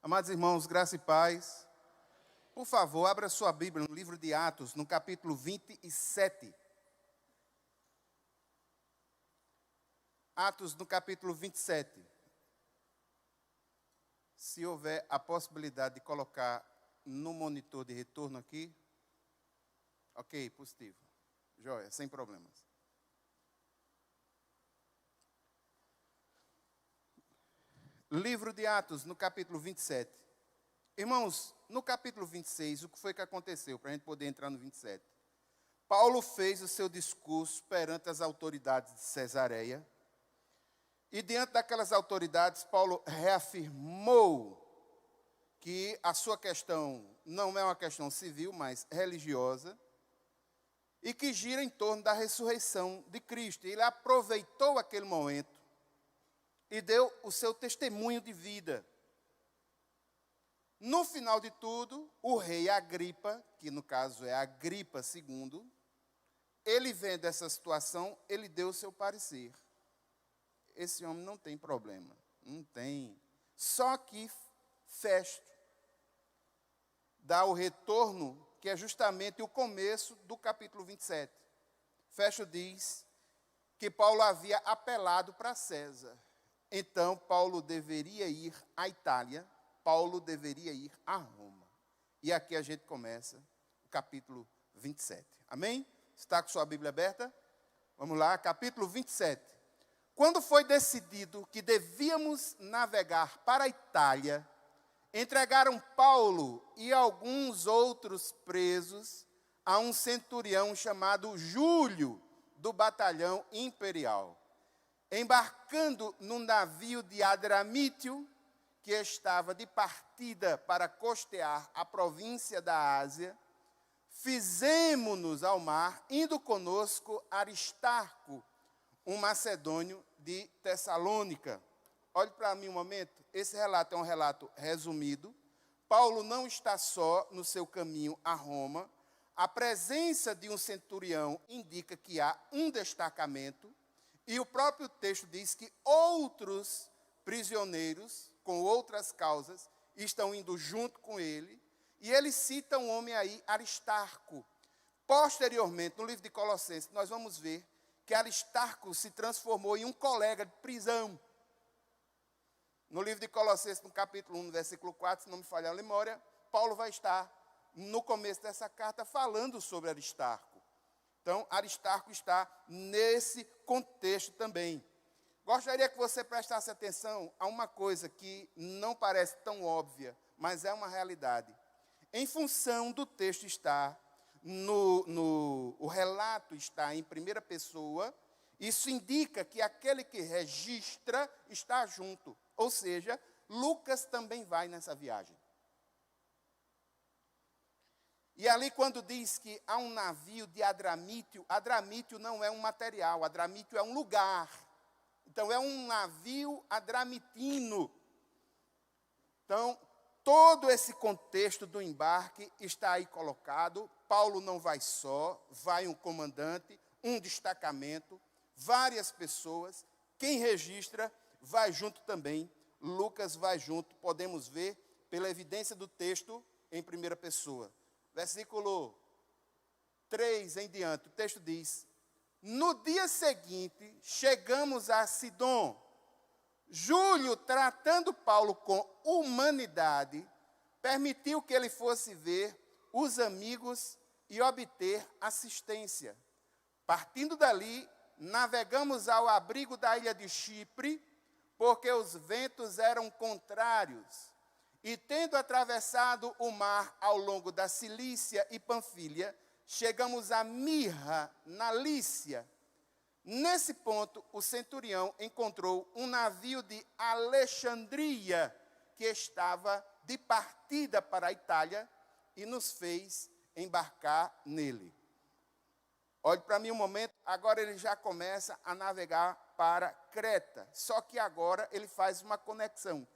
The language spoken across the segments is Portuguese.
Amados irmãos, graça e paz. Por favor, abra sua Bíblia no livro de Atos, no capítulo 27. Atos, no capítulo 27. Se houver a possibilidade de colocar no monitor de retorno aqui. Ok, positivo. Joia, sem problemas. Livro de Atos, no capítulo 27. Irmãos, no capítulo 26, o que foi que aconteceu, para a gente poder entrar no 27? Paulo fez o seu discurso perante as autoridades de Cesareia. E diante daquelas autoridades, Paulo reafirmou que a sua questão não é uma questão civil, mas religiosa, e que gira em torno da ressurreição de Cristo. Ele aproveitou aquele momento e deu o seu testemunho de vida. No final de tudo, o rei Agripa, que no caso é Agripa II, ele vendo essa situação, ele deu o seu parecer. Esse homem não tem problema, não tem. Só que Festo dá o retorno, que é justamente o começo do capítulo 27. Festo diz que Paulo havia apelado para César. Então, Paulo deveria ir à Itália, Paulo deveria ir a Roma. E aqui a gente começa o capítulo 27. Amém? Está com sua Bíblia aberta? Vamos lá, capítulo 27. Quando foi decidido que devíamos navegar para a Itália, entregaram Paulo e alguns outros presos a um centurião chamado Júlio, do batalhão imperial. Embarcando num navio de Adramítio, que estava de partida para costear a província da Ásia, fizemo-nos ao mar, indo conosco Aristarco, um macedônio de Tessalônica. Olhe para mim um momento, esse relato é um relato resumido. Paulo não está só no seu caminho a Roma. A presença de um centurião indica que há um destacamento. E o próprio texto diz que outros prisioneiros, com outras causas, estão indo junto com ele. E ele cita um homem aí, Aristarco. Posteriormente, no livro de Colossenses, nós vamos ver que Aristarco se transformou em um colega de prisão. No livro de Colossenses, no capítulo 1, no versículo 4, se não me falhar a memória, Paulo vai estar, no começo dessa carta, falando sobre Aristarco. Então, Aristarco está nesse contexto também. Gostaria que você prestasse atenção a uma coisa que não parece tão óbvia, mas é uma realidade. Em função do texto estar, o relato está em primeira pessoa, isso indica que aquele que registra está junto. Ou seja, Lucas também vai nessa viagem. E ali quando diz que há um navio de Adramítio, Adramítio não é um material, Adramítio é um lugar. Então é um navio adramitino. Então, todo esse contexto do embarque está aí colocado. Paulo não vai só, vai um comandante, um destacamento, várias pessoas. Quem registra vai junto também. Lucas vai junto, podemos ver pela evidência do texto em primeira pessoa. Versículo 3 em diante, o texto diz: no dia seguinte, chegamos a Sidom. Júlio, tratando Paulo com humanidade, permitiu que ele fosse ver os amigos e obter assistência. Partindo dali, navegamos ao abrigo da ilha de Chipre, porque os ventos eram contrários. E tendo atravessado o mar ao longo da Cilícia e Panfilha, chegamos a Mirra, na Lícia. Nesse ponto, o centurião encontrou um navio de Alexandria, que estava de partida para a Itália, e nos fez embarcar nele. Olhe para mim um momento, agora ele já começa a navegar para Creta. Só que agora ele faz uma conexão.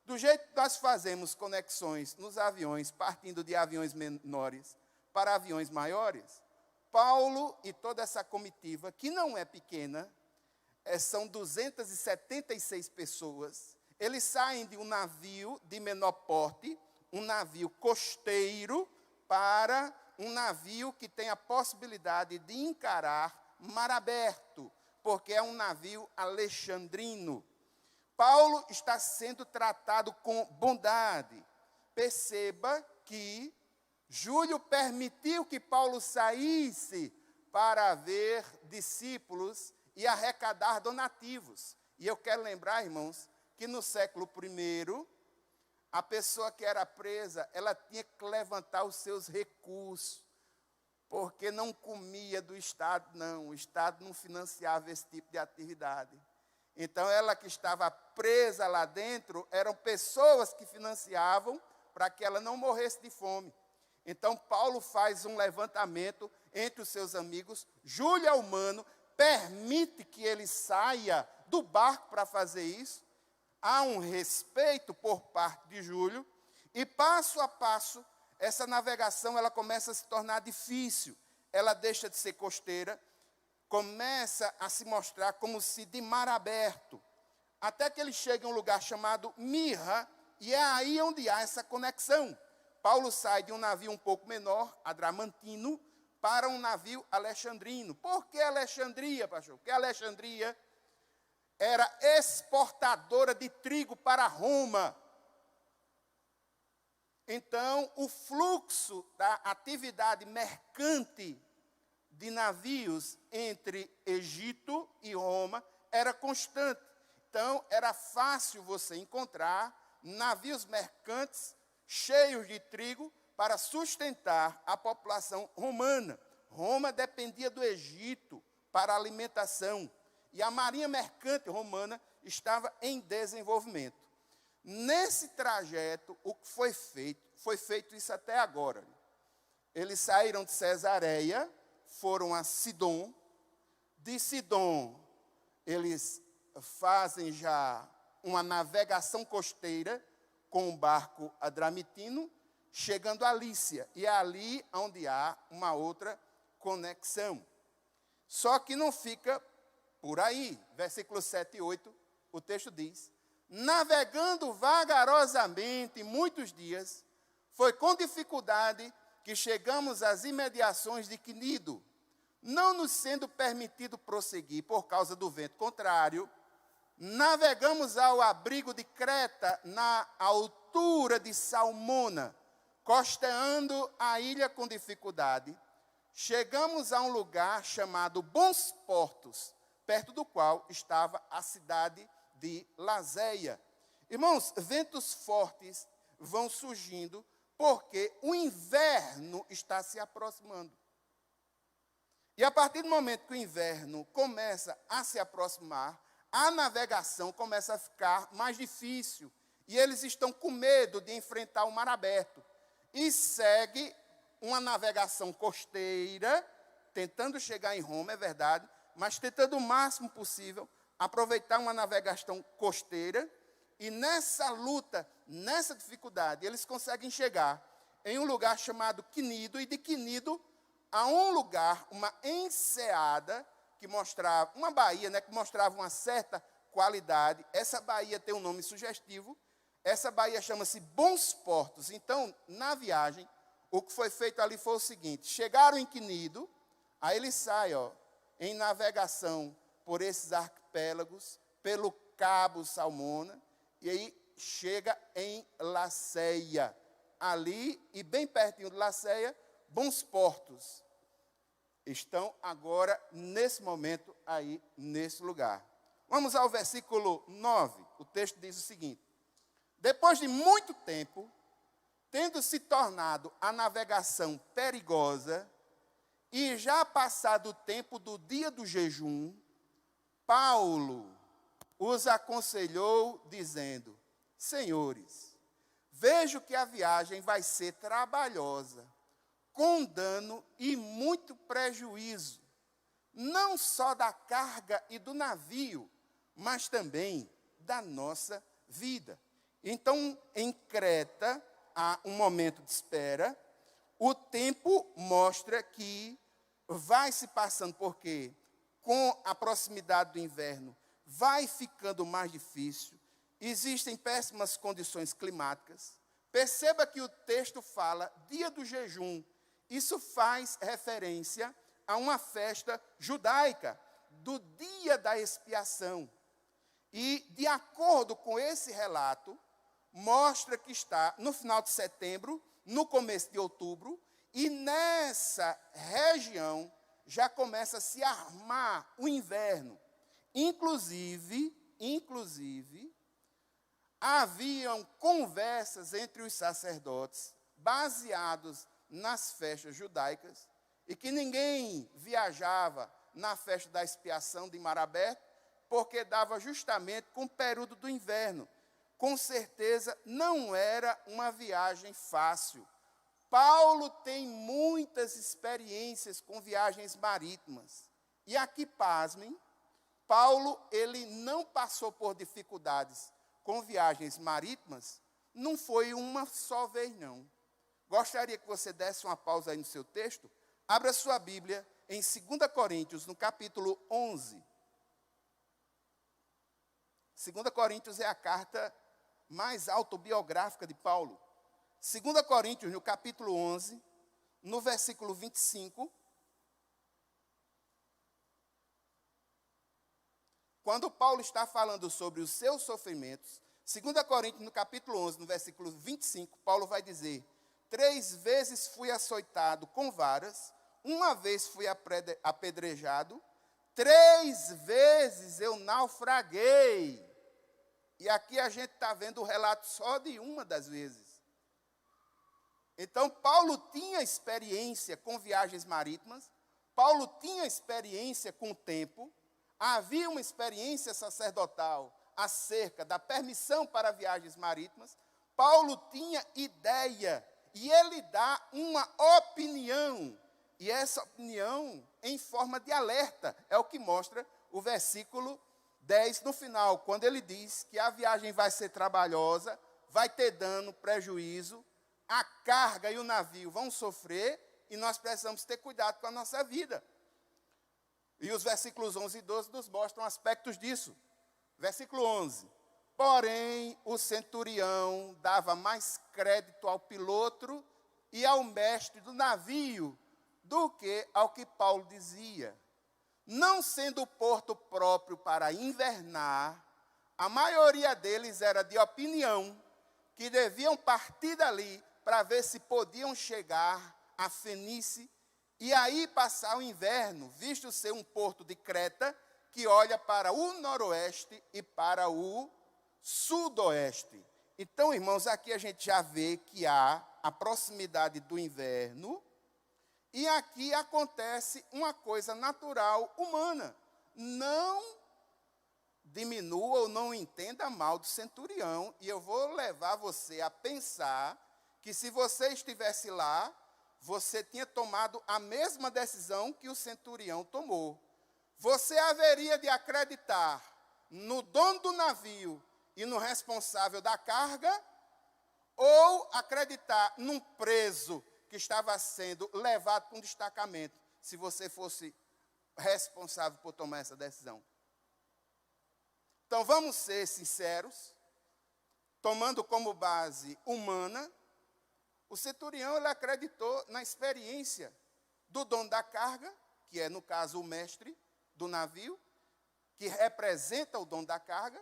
Do jeito que nós fazemos conexões nos aviões, partindo de aviões menores para aviões maiores, Paulo e toda essa comitiva, que não é pequena, são 276 pessoas, eles saem de um navio de menor porte, um navio costeiro, para um navio que tem a possibilidade de encarar mar aberto, porque é um navio alexandrino. Paulo está sendo tratado com bondade. Perceba que Júlio permitiu que Paulo saísse para ver discípulos e arrecadar donativos. E eu quero lembrar, irmãos, que no século I, a pessoa que era presa, ela tinha que levantar os seus recursos, porque não comia do Estado, não. O Estado não financiava esse tipo de atividade. Então, ela que estava presa lá dentro, eram pessoas que financiavam para que ela não morresse de fome. Então, Paulo faz um levantamento entre os seus amigos. Júlio é humano, permite que ele saia do barco para fazer isso. Há um respeito por parte de Júlio. E, passo a passo, essa navegação ela começa a se tornar difícil. Ela deixa de ser costeira, começa a se mostrar como se de mar aberto. Até que ele chega em um lugar chamado Mirra, e é aí onde há essa conexão. Paulo sai de um navio um pouco menor, adramantino, para um navio alexandrino. Por que Alexandria, pastor? Porque Alexandria era exportadora de trigo para Roma. Então, o fluxo da atividade mercante de navios entre Egito e Roma era constante. Então, era fácil você encontrar navios mercantes cheios de trigo para sustentar a população romana. Roma dependia do Egito para a alimentação. E a marinha mercante romana estava em desenvolvimento. Nesse trajeto, o que foi feito isso até agora. Eles saíram de Cesareia, foram a Sidom. De Sidom, eles fazem já uma navegação costeira com um barco adramitino, chegando a Lícia. E é ali onde há uma outra conexão. Só que não fica por aí. Versículos 7 e 8, o texto diz: navegando vagarosamente muitos dias, foi com dificuldade que chegamos às imediações de Quinido. Não nos sendo permitido prosseguir por causa do vento contrário, navegamos ao abrigo de Creta, na altura de Salmona, costeando a ilha com dificuldade. Chegamos a um lugar chamado Bons Portos, perto do qual estava a cidade de Laséia. Irmãos, ventos fortes vão surgindo porque o inverno está se aproximando. E a partir do momento que o inverno começa a se aproximar, a navegação começa a ficar mais difícil. E eles estão com medo de enfrentar o mar aberto. E segue uma navegação costeira, tentando chegar em Roma, é verdade, mas tentando o máximo possível aproveitar uma navegação costeira. E nessa luta, nessa dificuldade, eles conseguem chegar em um lugar chamado Quinido, e de Quinido a um lugar, uma enseada, que mostrava, uma baía, né, que mostrava uma certa qualidade. Essa baía tem um nome sugestivo. Essa baía chama-se Bons Portos. Então, na viagem, o que foi feito ali foi o seguinte: chegaram em Quinido, aí eles saem em navegação por esses arquipélagos, pelo Cabo Salmona, e aí chega em Laceia. Ali, e bem pertinho de Laceia, Bons Portos. Estão agora, nesse momento, aí, nesse lugar. Vamos ao versículo 9. O texto diz o seguinte: depois de muito tempo, tendo se tornado a navegação perigosa, e já passado o tempo do dia do jejum, Paulo os aconselhou, dizendo: senhores, vejo que a viagem vai ser trabalhosa, com dano e muito prejuízo, não só da carga e do navio, mas também da nossa vida. Então, em Creta, há um momento de espera. O tempo mostra que vai se passando, porque com a proximidade do inverno vai ficando mais difícil. existem péssimas condições climáticas. Perceba que o texto fala dia do jejum. Isso faz referência a uma festa judaica, do dia da expiação. E, de acordo com esse relato, mostra que está no final de setembro, no começo de outubro, e nessa região já começa a se armar o inverno. Inclusive, haviam conversas entre os sacerdotes, baseados nas festas judaicas, e que ninguém viajava na festa da expiação de mar aberto, porque dava justamente com o período do inverno. Com certeza não era uma viagem fácil. Paulo tem muitas experiências com viagens marítimas. E aqui, pasmem, Paulo, ele não passou por dificuldades com viagens marítimas, não foi uma só vez, não. Gostaria que você desse uma pausa aí no seu texto. Abra sua Bíblia em 2 Coríntios, no capítulo 11. 2 Coríntios é a carta mais autobiográfica de Paulo. 2 Coríntios, no capítulo 11, no versículo 25. Quando Paulo está falando sobre os seus sofrimentos, 2 Coríntios, no capítulo 11, no versículo 25, Paulo vai dizer: 3 vezes fui açoitado com varas, 1 vez fui apedrejado, 3 vezes eu naufraguei. E aqui a gente está vendo o relato só de uma das vezes. Então, Paulo tinha experiência com viagens marítimas, Paulo tinha experiência com o tempo, havia uma experiência sacerdotal acerca da permissão para viagens marítimas. Paulo tinha ideia e ele dá uma opinião, e essa opinião em forma de alerta, é o que mostra o versículo 10 no final, quando ele diz que a viagem vai ser trabalhosa, vai ter dano, prejuízo, a carga e o navio vão sofrer, e nós precisamos ter cuidado com a nossa vida. E os versículos 11 e 12 nos mostram aspectos disso. Versículo 11. Porém, o centurião dava mais crédito ao piloto e ao mestre do navio do que ao que Paulo dizia. Não sendo o porto próprio para invernar, a maioria deles era de opinião que deviam partir dali para ver se podiam chegar a Fenícia e aí passar o inverno, visto ser um porto de Creta que olha para o noroeste e para o sudoeste. Então, irmãos, aqui a gente já vê que há a proximidade do inverno, e aqui acontece uma coisa natural humana. Não diminua ou não entenda mal do centurião, e eu vou levar você a pensar que se você estivesse lá, você tinha tomado a mesma decisão que o centurião tomou. Você haveria de acreditar no dono do navio e no responsável da carga, ou acreditar num preso que estava sendo levado para um destacamento, se você fosse responsável por tomar essa decisão. Então, vamos ser sinceros, tomando como base humana, o centurião ele acreditou na experiência do dono da carga, que é, no caso, o mestre do navio, que representa o dono da carga,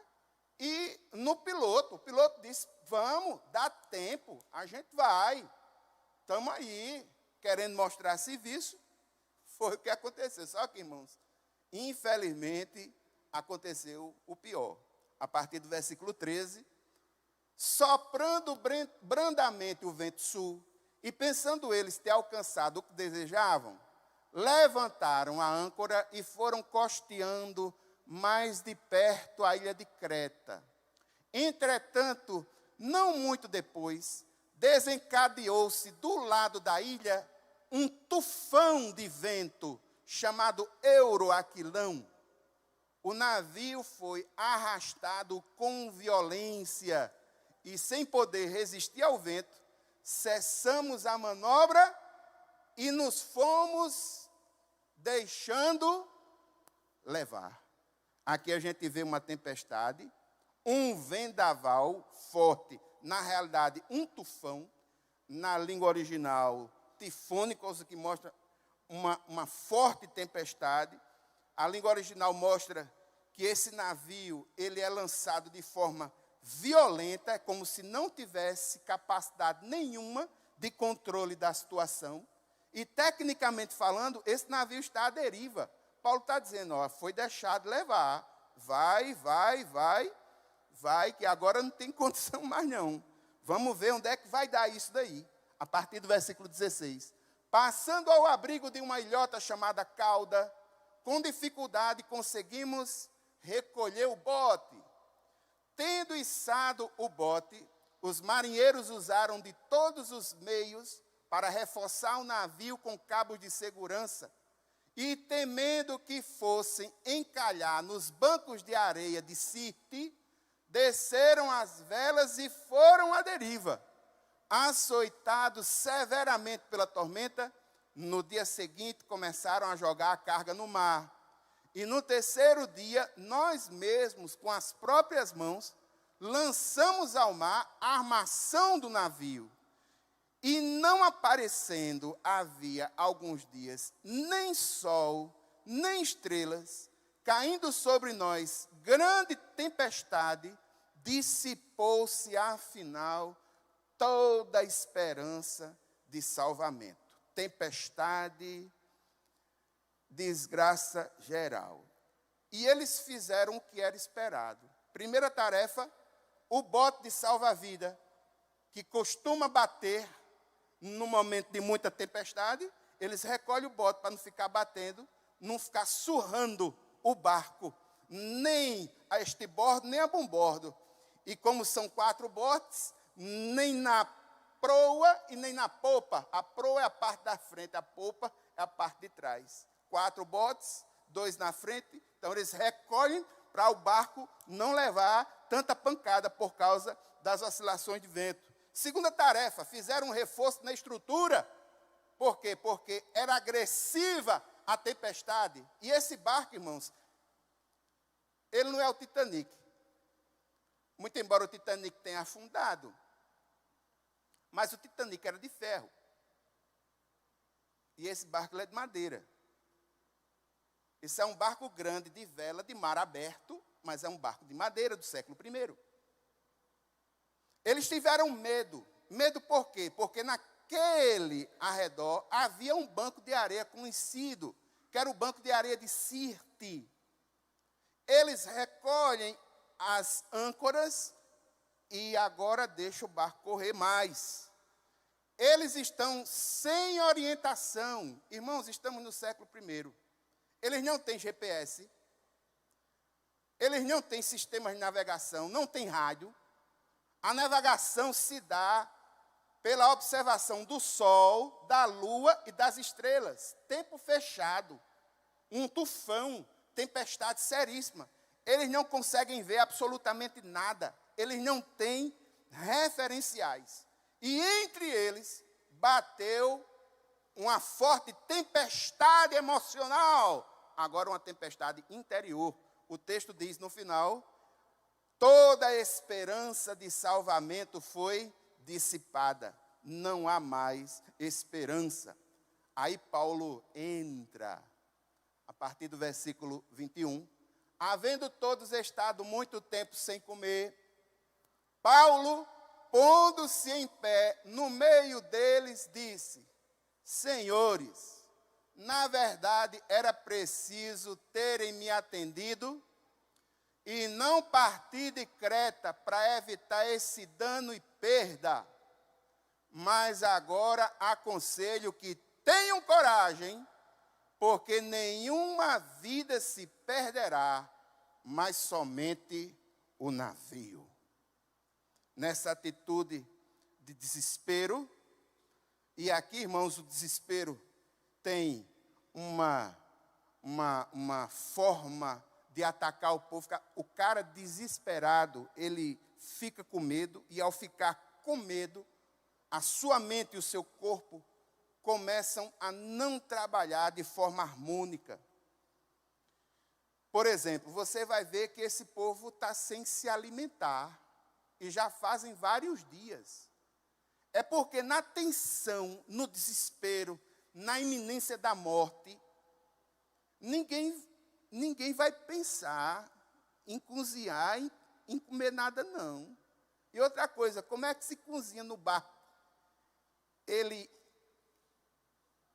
e no piloto. O piloto disse: vamos, dá tempo, a gente vai. Estamos aí, querendo mostrar serviço. Foi o que aconteceu. Só que, irmãos, infelizmente, aconteceu o pior. A partir do versículo 13, soprando brandamente o vento sul, e pensando eles ter alcançado o que desejavam, levantaram a âncora e foram costeando mais de perto a ilha de Creta. Entretanto, não muito depois, desencadeou-se do lado da ilha um tufão de vento chamado Euroaquilão. O navio foi arrastado com violência e, sem poder resistir ao vento, cessamos a manobra e nos fomos deixando levar. Aqui a gente vê uma tempestade, um vendaval forte, na realidade um tufão, na língua original tifônicos, que mostra uma forte tempestade. A língua original mostra que esse navio ele é lançado de forma violenta, é como se não tivesse capacidade nenhuma de controle da situação. E, tecnicamente falando, esse navio está à deriva. Paulo está dizendo, foi deixado levar. Vai, que agora não tem condição mais não. Vamos ver onde é que vai dar isso daí. A partir do versículo 16. Passando ao abrigo de uma ilhota chamada Cauda, com dificuldade conseguimos recolher o bote. Tendo içado o bote, os marinheiros usaram de todos os meios para reforçar o navio com cabos de segurança, e temendo que fossem encalhar nos bancos de areia de Sirte, desceram as velas e foram à deriva. Açoitados severamente pela tormenta, no dia seguinte começaram a jogar a carga no mar. E no terceiro dia, nós mesmos, com as próprias mãos, lançamos ao mar a armação do navio. E não aparecendo havia alguns dias nem sol, nem estrelas, caindo sobre nós grande tempestade, dissipou-se afinal toda a esperança de salvamento. Tempestade, desgraça geral. E eles fizeram o que era esperado. Primeira tarefa, o bote de salva-vida, que costuma bater no momento de muita tempestade, eles recolhem o bote para não ficar batendo, não ficar surrando o barco, nem a estebordo, nem a bombordo. E como são 4 botes, nem na proa e nem na popa. A proa é a parte da frente, a popa é a parte de trás. 4 botes, 2 na frente, então eles recolhem para o barco não levar tanta pancada por causa das oscilações de vento. Segunda tarefa, fizeram um reforço na estrutura. Por quê? Porque era agressiva a tempestade. E esse barco, irmãos, ele não é o Titanic. Muito embora o Titanic tenha afundado, mas o Titanic era de ferro. E esse barco é de madeira. Esse é um barco grande de vela, de mar aberto, mas é um barco de madeira do século I. Eles tiveram medo. Medo por quê? Porque naquele arredor havia um banco de areia conhecido, que era o banco de areia de Sirte. Eles recolhem as âncoras e agora deixam o barco correr mais. Eles estão sem orientação. Irmãos, estamos no século I. Eles não têm GPS. Eles não têm sistemas de navegação, não têm rádio. A navegação se dá pela observação do sol, da lua e das estrelas. Tempo fechado. Um tufão, tempestade seríssima. Eles não conseguem ver absolutamente nada. Eles não têm referenciais. E entre eles bateu uma forte tempestade emocional. Agora uma tempestade interior. O texto diz no final, toda a esperança de salvamento foi dissipada. Não há mais esperança. Aí Paulo entra, a partir do versículo 21. Havendo todos estado muito tempo sem comer, Paulo, pondo-se em pé no meio deles, disse: Senhores, na verdade era preciso terem me atendido e não partir de Creta para evitar esse dano e perda. Mas agora aconselho que tenham coragem, porque nenhuma vida se perderá, mas somente o navio. Nessa atitude de desespero, e aqui, irmãos, o desespero tem uma forma de atacar o povo. O cara desesperado, ele fica com medo, e ao ficar com medo, a sua mente e o seu corpo começam a não trabalhar de forma harmônica. Por exemplo, você vai ver que esse povo está sem se alimentar. E já fazem vários dias. É porque na tensão, no desespero, na iminência da morte, ninguém vai pensar em cozinhar, em comer nada, não. E outra coisa, como é que se cozinha no barco? Ele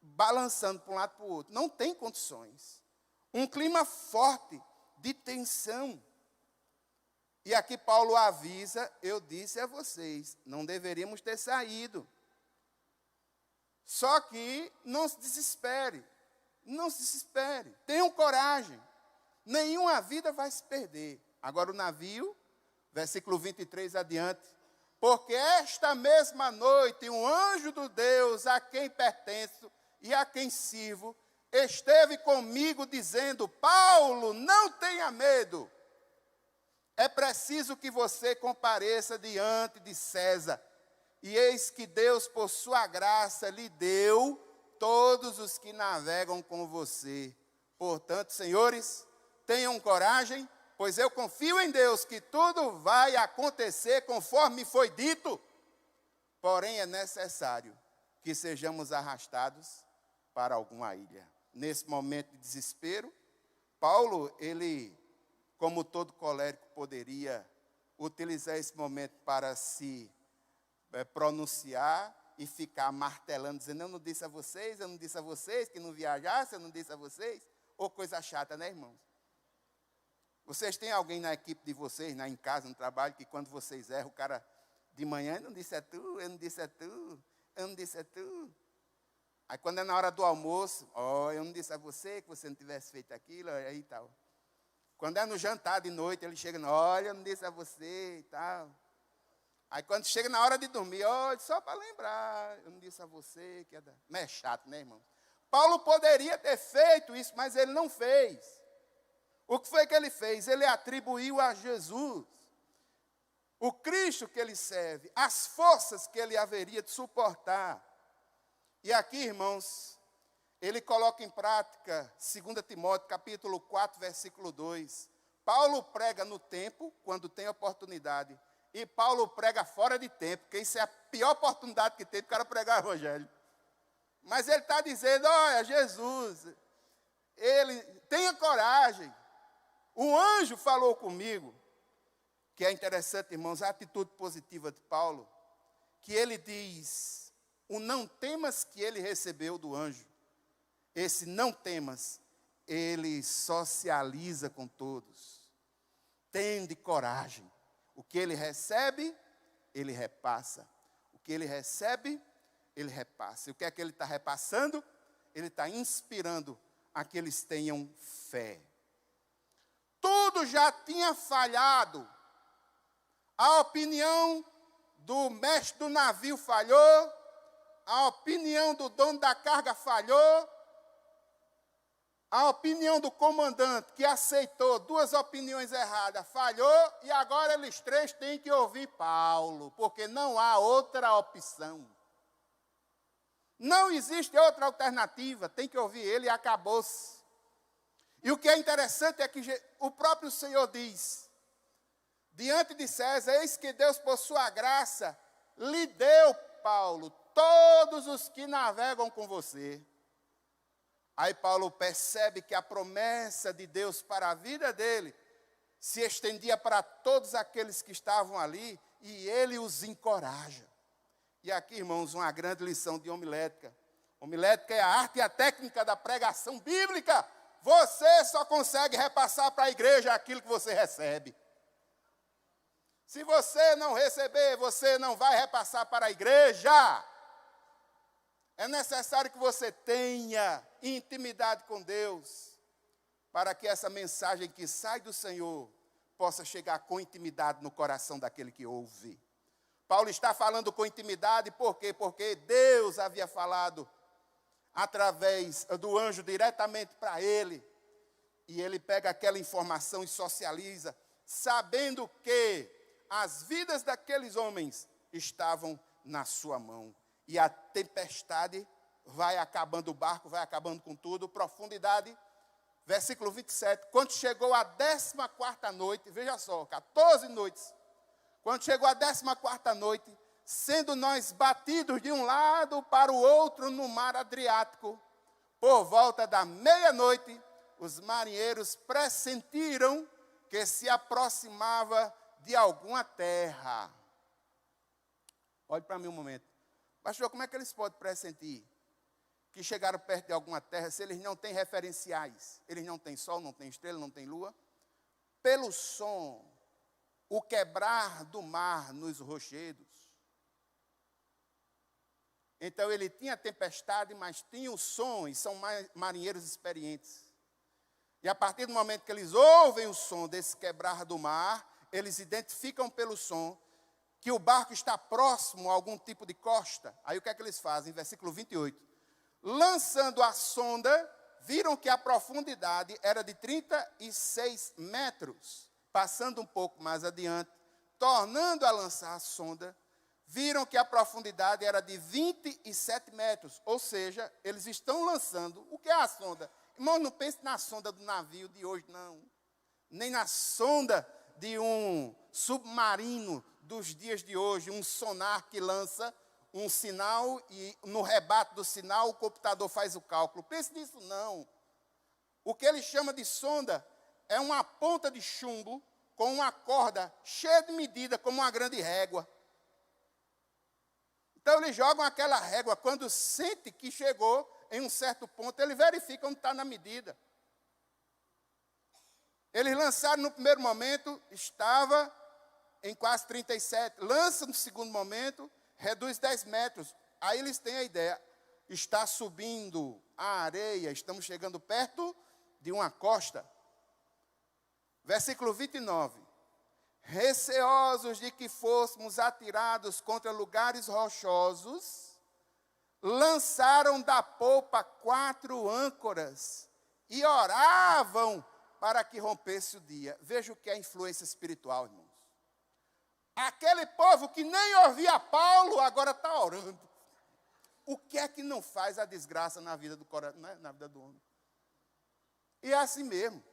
balançando para um lado para o outro. Não tem condições. Um clima forte de tensão. E aqui Paulo avisa, eu disse a vocês, não deveríamos ter saído. Só que não se desespere. Não se desespere. Tenham coragem. Nenhuma vida vai se perder. Agora o navio, versículo 23 adiante. Porque esta mesma noite, um anjo do Deus a quem pertenço e a quem sirvo, esteve comigo dizendo, Paulo, não tenha medo. É preciso que você compareça diante de César. E eis que Deus, por sua graça, lhe deu todos os que navegam com você. Portanto, senhores, tenham coragem, pois eu confio em Deus que tudo vai acontecer conforme foi dito. Porém, é necessário que sejamos arrastados para alguma ilha. Nesse momento de desespero, Paulo, ele, como todo colérico, poderia utilizar esse momento para se pronunciar e ficar martelando, dizendo, eu não disse a vocês que não viajassem, eu não disse a vocês. Ou coisa chata, né, irmãos? Vocês têm alguém na equipe de vocês, em casa, no trabalho, que quando vocês erram, o cara de manhã, eu não disse a tu, eu não disse a tu, eu não disse a tu. Aí quando é na hora do almoço, eu não disse a você que você não tivesse feito aquilo, aí e tal. Quando é no jantar de noite, ele chega, olha, eu não disse a você e tal. Aí quando chega na hora de dormir, olha, só para lembrar, eu não disse a você que é da... Não é chato, né, irmão? Paulo poderia ter feito isso, mas ele não fez. O que foi que ele fez? Ele atribuiu a Jesus o Cristo que ele serve, as forças que ele haveria de suportar. E aqui, irmãos, ele coloca em prática 2 Timóteo, capítulo 4, versículo 2. Paulo prega no tempo, quando tem oportunidade, e Paulo prega fora de tempo, porque isso é a pior oportunidade que tem para o cara pregar o evangelho. Mas ele está dizendo, olha, Jesus, ele tenha coragem. Um anjo falou comigo, que é interessante, irmãos, a atitude positiva de Paulo, que ele diz, o não temas que ele recebeu do anjo, esse não temas, ele socializa com todos. Tende coragem. O que ele recebe, ele repassa. O que ele recebe, ele repassa. E o que é que ele está repassando? Ele está inspirando a que eles tenham fé. Tudo já tinha falhado. A opinião do mestre do navio falhou. A opinião do dono da carga falhou. A opinião do comandante, que aceitou duas opiniões erradas, falhou. E agora eles três têm que ouvir Paulo, porque não há outra opção. Não existe outra alternativa, tem que ouvir ele e acabou-se. E o que é interessante é que o próprio Senhor diz, diante de César, eis que Deus, por sua graça, lhe deu, Paulo, todos os que navegam com você. Aí Paulo percebe que a promessa de Deus para a vida dele se estendia para todos aqueles que estavam ali, e ele os encoraja. E aqui, irmãos, uma grande lição de homilética. Homilética é a arte e a técnica da pregação bíblica. Você só consegue repassar para a igreja aquilo que você recebe. Se você não receber, você não vai repassar para a igreja. É necessário que você tenha intimidade com Deus, para que essa mensagem que sai do Senhor possa chegar com intimidade no coração daquele que ouve. Paulo está falando com intimidade, por quê? Porque Deus havia falado através do anjo diretamente para ele, e ele pega aquela informação e socializa, sabendo que as vidas daqueles homens estavam na sua mão. E a tempestade vai acabando o barco, vai acabando com tudo, profundidade Versículo 27. Quando chegou a 14ª noite, veja só, 14 noites. Quando chegou a 14ª noite, sendo nós batidos de um lado para o outro no mar Adriático, por volta da meia-noite, os marinheiros pressentiram que se aproximava de alguma terra. Olhe para mim um momento. Pastor, como é que eles podem pressentir que chegaram perto de alguma terra se eles não têm referenciais? Eles não têm sol, não têm estrela, não têm lua. Pelo som, o quebrar do mar nos rochedos. Então ele tinha tempestade, mas tinha o som, e são marinheiros experientes. E a partir do momento que eles ouvem o som desse quebrar do mar, eles identificam pelo som que o barco está próximo a algum tipo de costa. Aí o que é que eles fazem? Versículo 28. Lançando a sonda, viram que a profundidade era de 36 metros. Passando um pouco mais adiante, tornando a lançar a sonda, viram que a profundidade era de 27 metros. Ou seja, eles estão lançando. O que é a sonda? Irmão, não pense na sonda do navio de hoje, não. Nem na sonda de um submarino dos dias de hoje, um sonar que lança um sinal e no rebate do sinal o computador faz o cálculo. Pense nisso, não. O que ele chama de sonda é uma ponta de chumbo com uma corda cheia de medida, como uma grande régua. Então eles jogam aquela régua, quando sente que chegou em um certo ponto, ele verifica onde está na medida. Eles lançaram no primeiro momento, estava em quase 37. Lança no segundo momento, reduz 10 metros. Aí eles têm a ideia, está subindo a areia, estamos chegando perto de uma costa. Versículo 29. Receosos de que fôssemos atirados contra lugares rochosos, lançaram da polpa 4 âncoras e oravam para que rompesse o dia. Veja o que é influência espiritual, irmãos. Aquele povo que nem ouvia Paulo, agora está orando. O que é que não faz a desgraça na vida do coração, na vida do homem? E é assim mesmo.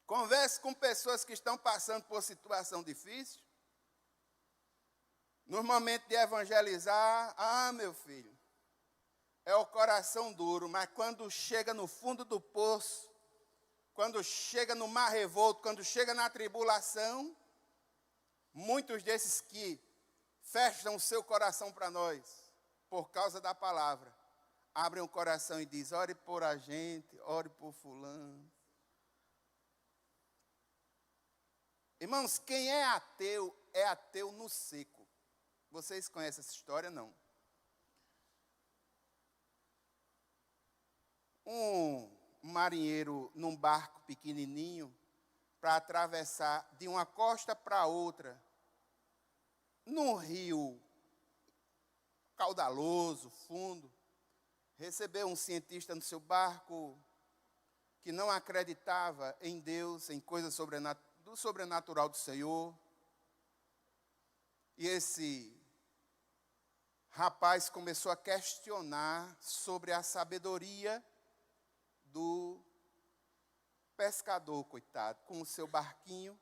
Converse com pessoas que estão passando por situação difícil. No momento de evangelizar, meu filho, é o coração duro, mas quando chega no fundo do poço, quando chega no mar revolto, quando chega na tribulação, muitos desses que fecham o seu coração para nós, por causa da palavra, abrem o coração e dizem, ore por a gente, ore por fulano. Irmãos, quem é ateu no seco. Vocês conhecem essa história? Não. Um marinheiro num barco pequenininho para atravessar de uma costa para outra, num rio caudaloso, fundo, recebeu um cientista no seu barco que não acreditava em Deus, em coisas do sobrenatural do Senhor. E esse rapaz começou a questionar sobre a sabedoria do pescador, coitado, com o seu barquinho.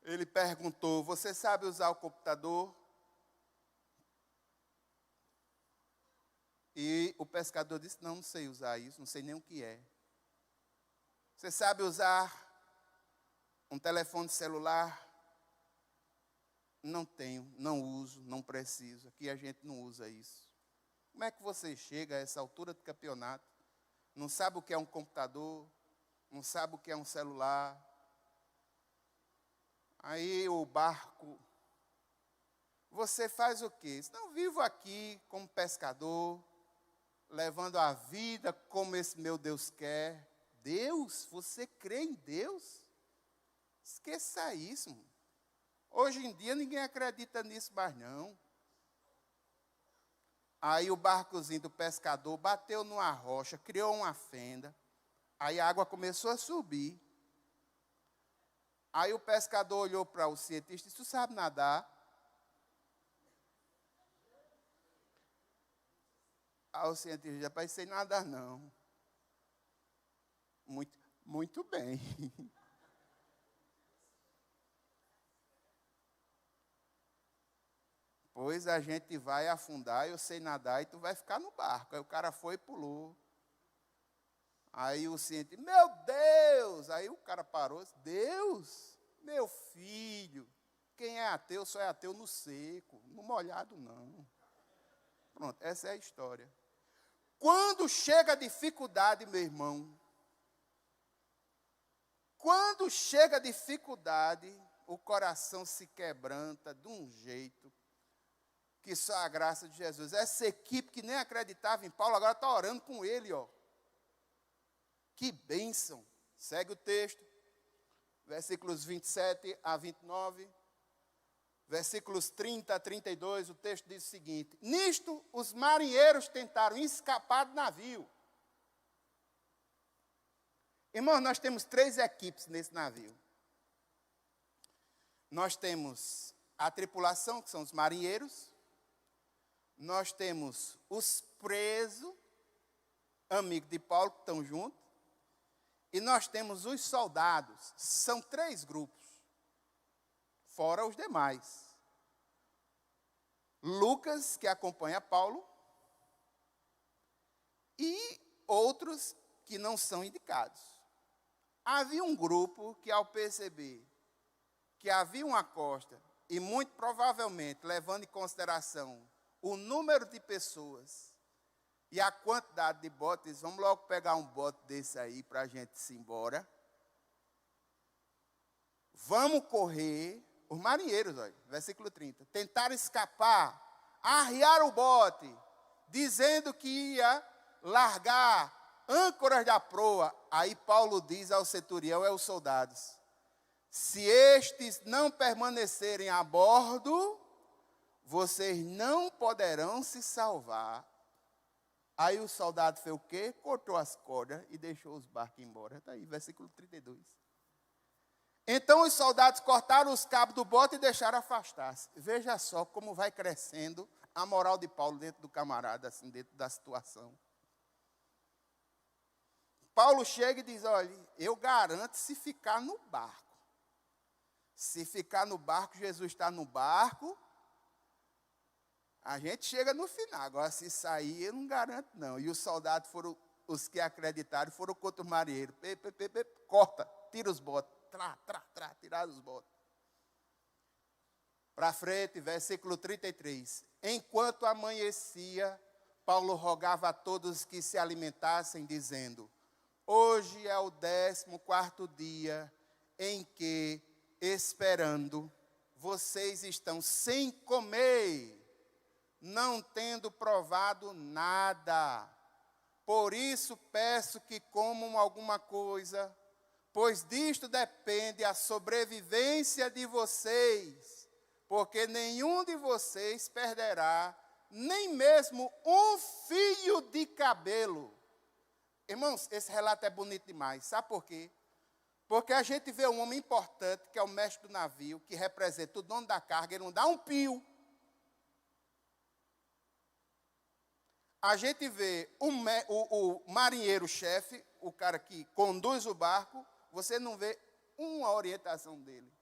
Ele perguntou, você sabe usar o computador? E o pescador disse, não sei usar isso, não sei nem o que é. Você sabe usar um telefone celular? Não tenho, não uso, não preciso. Aqui a gente não usa isso. Como é que você chega a essa altura do campeonato? Não sabe o que é um computador? Não sabe o que é um celular? Aí o barco, você faz o quê? Não, vivo aqui como pescador, levando a vida como esse meu Deus quer. Deus? Você crê em Deus? Esqueça isso, mano. Hoje em dia ninguém acredita nisso mais não. Aí o barcozinho do pescador bateu numa rocha, criou uma fenda. Aí a água começou a subir. Aí o pescador olhou para o cientista e disse, tu sabe nadar? Aí o cientista, rapaz, sem nadar não. Muito bem. Pois a gente vai afundar, eu sei nadar e tu vai ficar no barco. Aí o cara foi e pulou. Aí o cientista, meu Deus! Aí o cara parou, Deus, meu filho, quem é ateu só é ateu no seco, no molhado não. Pronto, essa é a história. Quando chega a dificuldade, meu irmão, quando chega a dificuldade, o coração se quebranta de um jeito que só a graça de Jesus. Essa equipe que nem acreditava em Paulo, agora está orando com ele, ó. Que bênção. Segue o texto. Versículos 27 a 29. Versículos 30 a 32, o texto diz o seguinte: nisto, os marinheiros tentaram escapar do navio. Irmãos, nós temos 3 equipes nesse navio. Nós temos a tripulação, que são os marinheiros. Nós temos os presos, amigos de Paulo, que estão juntos. E nós temos os soldados. São 3 grupos, fora os demais. Lucas, que acompanha Paulo, e outros que não são indicados. Havia um grupo que, ao perceber que havia uma costa, e muito provavelmente, levando em consideração o número de pessoas e a quantidade de botes, vamos logo pegar um bote desse aí para a gente se embora. Vamos correr. Os marinheiros, olha, versículo 30, tentaram escapar, arriar o bote, dizendo que ia largar âncoras da proa. Aí Paulo diz ao centurião e aos soldados: se estes não permanecerem a bordo, vocês não poderão se salvar. Aí o soldado fez o quê? Cortou as cordas e deixou os barcos embora. Está aí, versículo 32. Então os soldados cortaram os cabos do bote e deixaram afastar-se. Veja só como vai crescendo a moral de Paulo dentro do camarada, assim, dentro da situação. Paulo chega e diz: olha, eu garanto se ficar no barco. Se ficar no barco, Jesus está no barco, a gente chega no final. Agora, se sair, eu não garanto, não. E os soldados foram, os que acreditaram, foram contra os marinheiros. Corta, tira os botes. Tiraram os botes. Para frente, versículo 33. Enquanto amanhecia, Paulo rogava a todos que se alimentassem, dizendo: hoje é o 14º dia em que, esperando, vocês estão sem comer, não tendo provado nada. Por isso peço que comam alguma coisa, pois disto depende a sobrevivência de vocês, porque nenhum de vocês perderá nem mesmo um fio de cabelo. Irmãos, esse relato é bonito demais. Sabe por quê? Porque a gente vê um homem importante, que é o mestre do navio, que representa o dono da carga, ele não dá um pio. A gente vê o marinheiro-chefe, o cara que conduz o barco, você não vê uma orientação dele.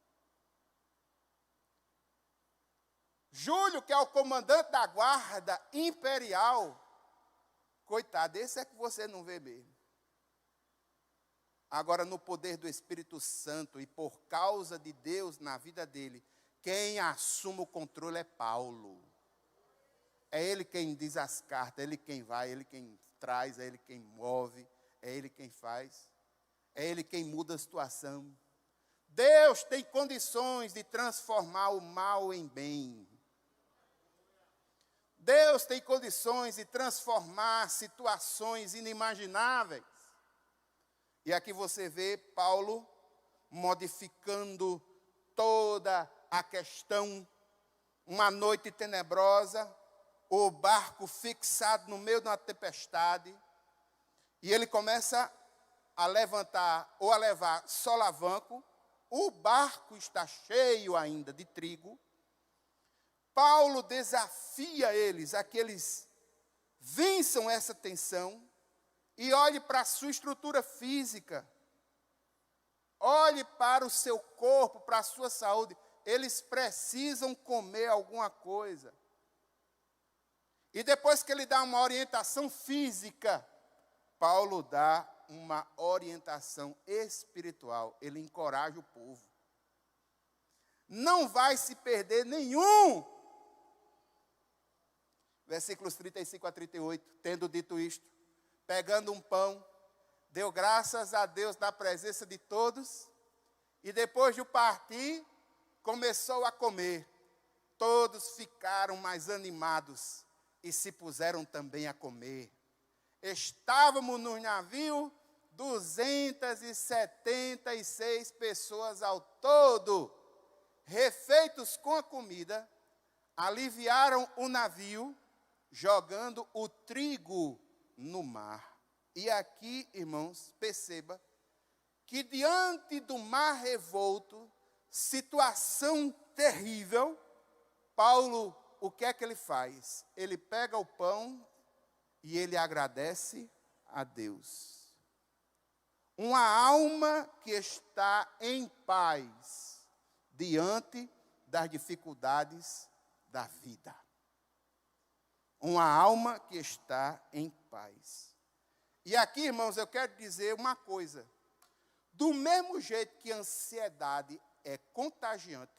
Júlio, que é o comandante da guarda imperial, coitado, esse é que você não vê mesmo. Agora, no poder do Espírito Santo e por causa de Deus na vida dele, quem assume o controle é Paulo. É ele quem diz as cartas, é ele quem vai, é ele quem traz, é ele quem move, é ele quem faz. É ele quem muda a situação. Deus tem condições de transformar o mal em bem. Deus tem condições de transformar situações inimagináveis. E aqui você vê Paulo modificando toda a questão. Uma noite tenebrosa, o barco fixado no meio de uma tempestade. E ele começa a levantar ou a levar solavanco, o barco está cheio ainda de trigo. Paulo desafia eles, aqueles vençam essa tensão e olhe para a sua estrutura física. Olhe para o seu corpo, para a sua saúde. Eles precisam comer alguma coisa. E depois que ele dá uma orientação física, Paulo dá uma orientação espiritual. Ele encoraja o povo. Não vai se perder nenhum. Versículos 35 a 38. Tendo dito isto, pegando um pão, deu graças a Deus na presença de todos. E depois de partir, começou a comer. Todos ficaram mais animados e se puseram também a comer. Estávamos no navio 276 pessoas ao todo. Refeitos com a comida, aliviaram o navio, jogando o trigo no mar. E aqui, irmãos, perceba que diante do mar revolto, situação terrível, Paulo, o que é que ele faz? Ele pega o pão e ele agradece a Deus. Uma alma que está em paz diante das dificuldades da vida. Uma alma que está em paz. E aqui, irmãos, eu quero dizer uma coisa. Do mesmo jeito que a ansiedade é contagiante,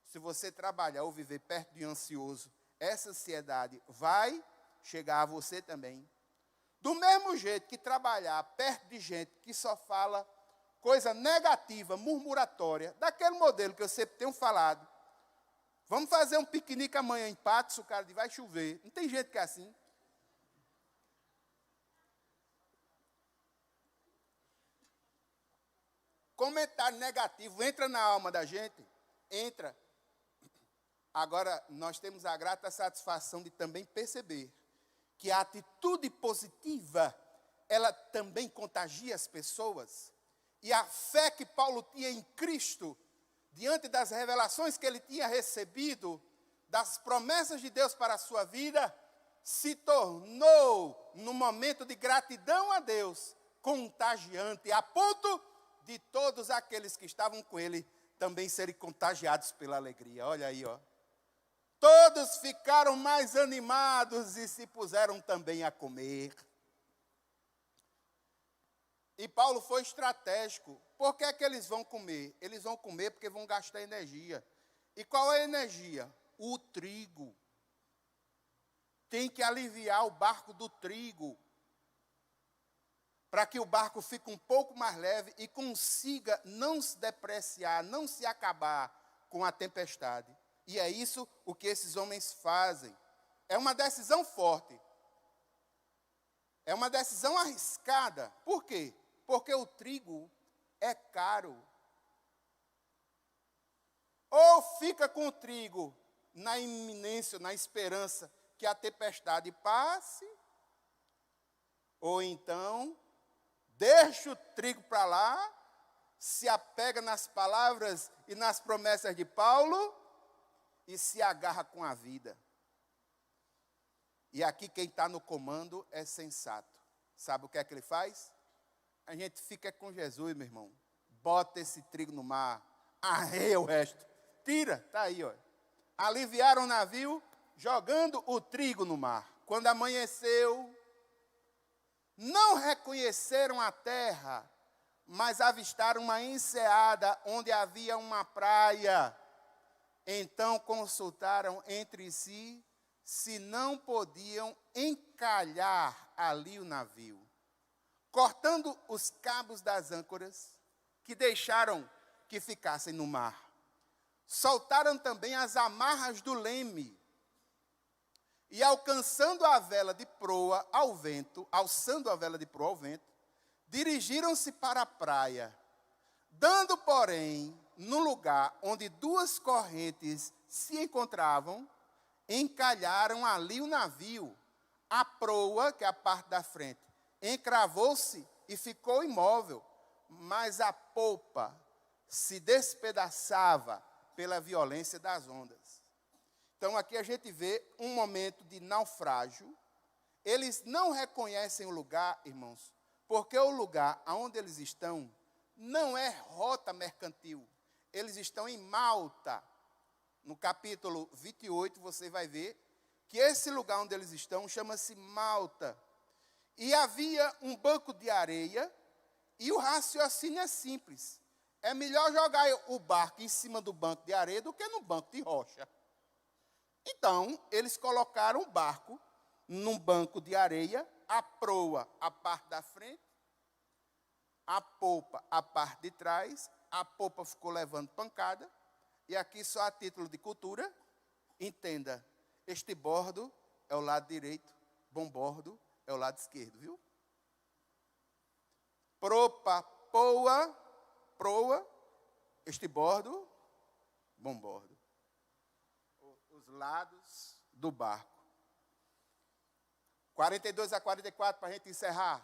se você trabalhar ou viver perto de um ansioso, essa ansiedade vai chegar a você também. Do mesmo jeito que trabalhar perto de gente que só fala coisa negativa, murmuratória, daquele modelo que eu sempre tenho falado. Vamos fazer um piquenique amanhã em Patos, o cara diz, vai chover. Não tem gente que é assim. Comentário negativo entra na alma da gente, entra. Agora, nós temos a grata satisfação de também perceber que a atitude positiva, ela também contagia as pessoas. E a fé que Paulo tinha em Cristo, diante das revelações que ele tinha recebido, das promessas de Deus para a sua vida, se tornou, no momento de gratidão a Deus, contagiante, a ponto de todos aqueles que estavam com ele também serem contagiados pela alegria. Olha aí, ó. Todos ficaram mais animados e se puseram também a comer. E Paulo foi estratégico. Por que é que eles vão comer? Eles vão comer porque vão gastar energia. E qual é a energia? O trigo. Tem que aliviar o barco do trigo, para que o barco fique um pouco mais leve e consiga não se depreciar, não se acabar com a tempestade. E é isso o que esses homens fazem. É uma decisão forte. É uma decisão arriscada. Por quê? Porque o trigo é caro. Ou fica com o trigo na iminência, na esperança que a tempestade passe, ou então deixa o trigo para lá, se apega nas palavras e nas promessas de Paulo e se agarra com a vida. E aqui quem está no comando é sensato. Sabe o que é que ele faz? A gente fica com Jesus, meu irmão. Bota esse trigo no mar, arreia o resto. Tira, está aí, ó. Aliviaram o navio, jogando o trigo no mar. Quando amanheceu, não reconheceram a terra, mas avistaram uma enseada onde havia uma praia. Então consultaram entre si se não podiam encalhar ali o navio. Cortando os cabos das âncoras, que deixaram que ficassem no mar. Soltaram também as amarras do leme. E alçando a vela de proa ao vento, dirigiram-se para a praia, dando, porém, no lugar onde duas correntes se encontravam, encalharam ali o navio. A proa, que é a parte da frente, encravou-se e ficou imóvel, mas a polpa se despedaçava pela violência das ondas. Então aqui a gente vê um momento de naufrágio Eles não reconhecem o lugar, irmãos, porque o lugar onde eles estão não é rota mercantil. Eles estão em Malta. No capítulo 28, você vai ver que esse lugar onde eles estão chama-se Malta. E havia um banco de areia, e o raciocínio é simples. É melhor jogar o barco em cima do banco de areia do que no banco de rocha. Então, eles colocaram o barco num banco de areia, a proa a parte da frente, a popa a parte de trás, a popa ficou levando pancada, e aqui só a título de cultura, entenda, este bordo é o lado direito, bom bordo é o lado esquerdo, viu? Propa, proa, este bordo, bom bordo. Os lados do barco. 42 a 44, para a gente encerrar.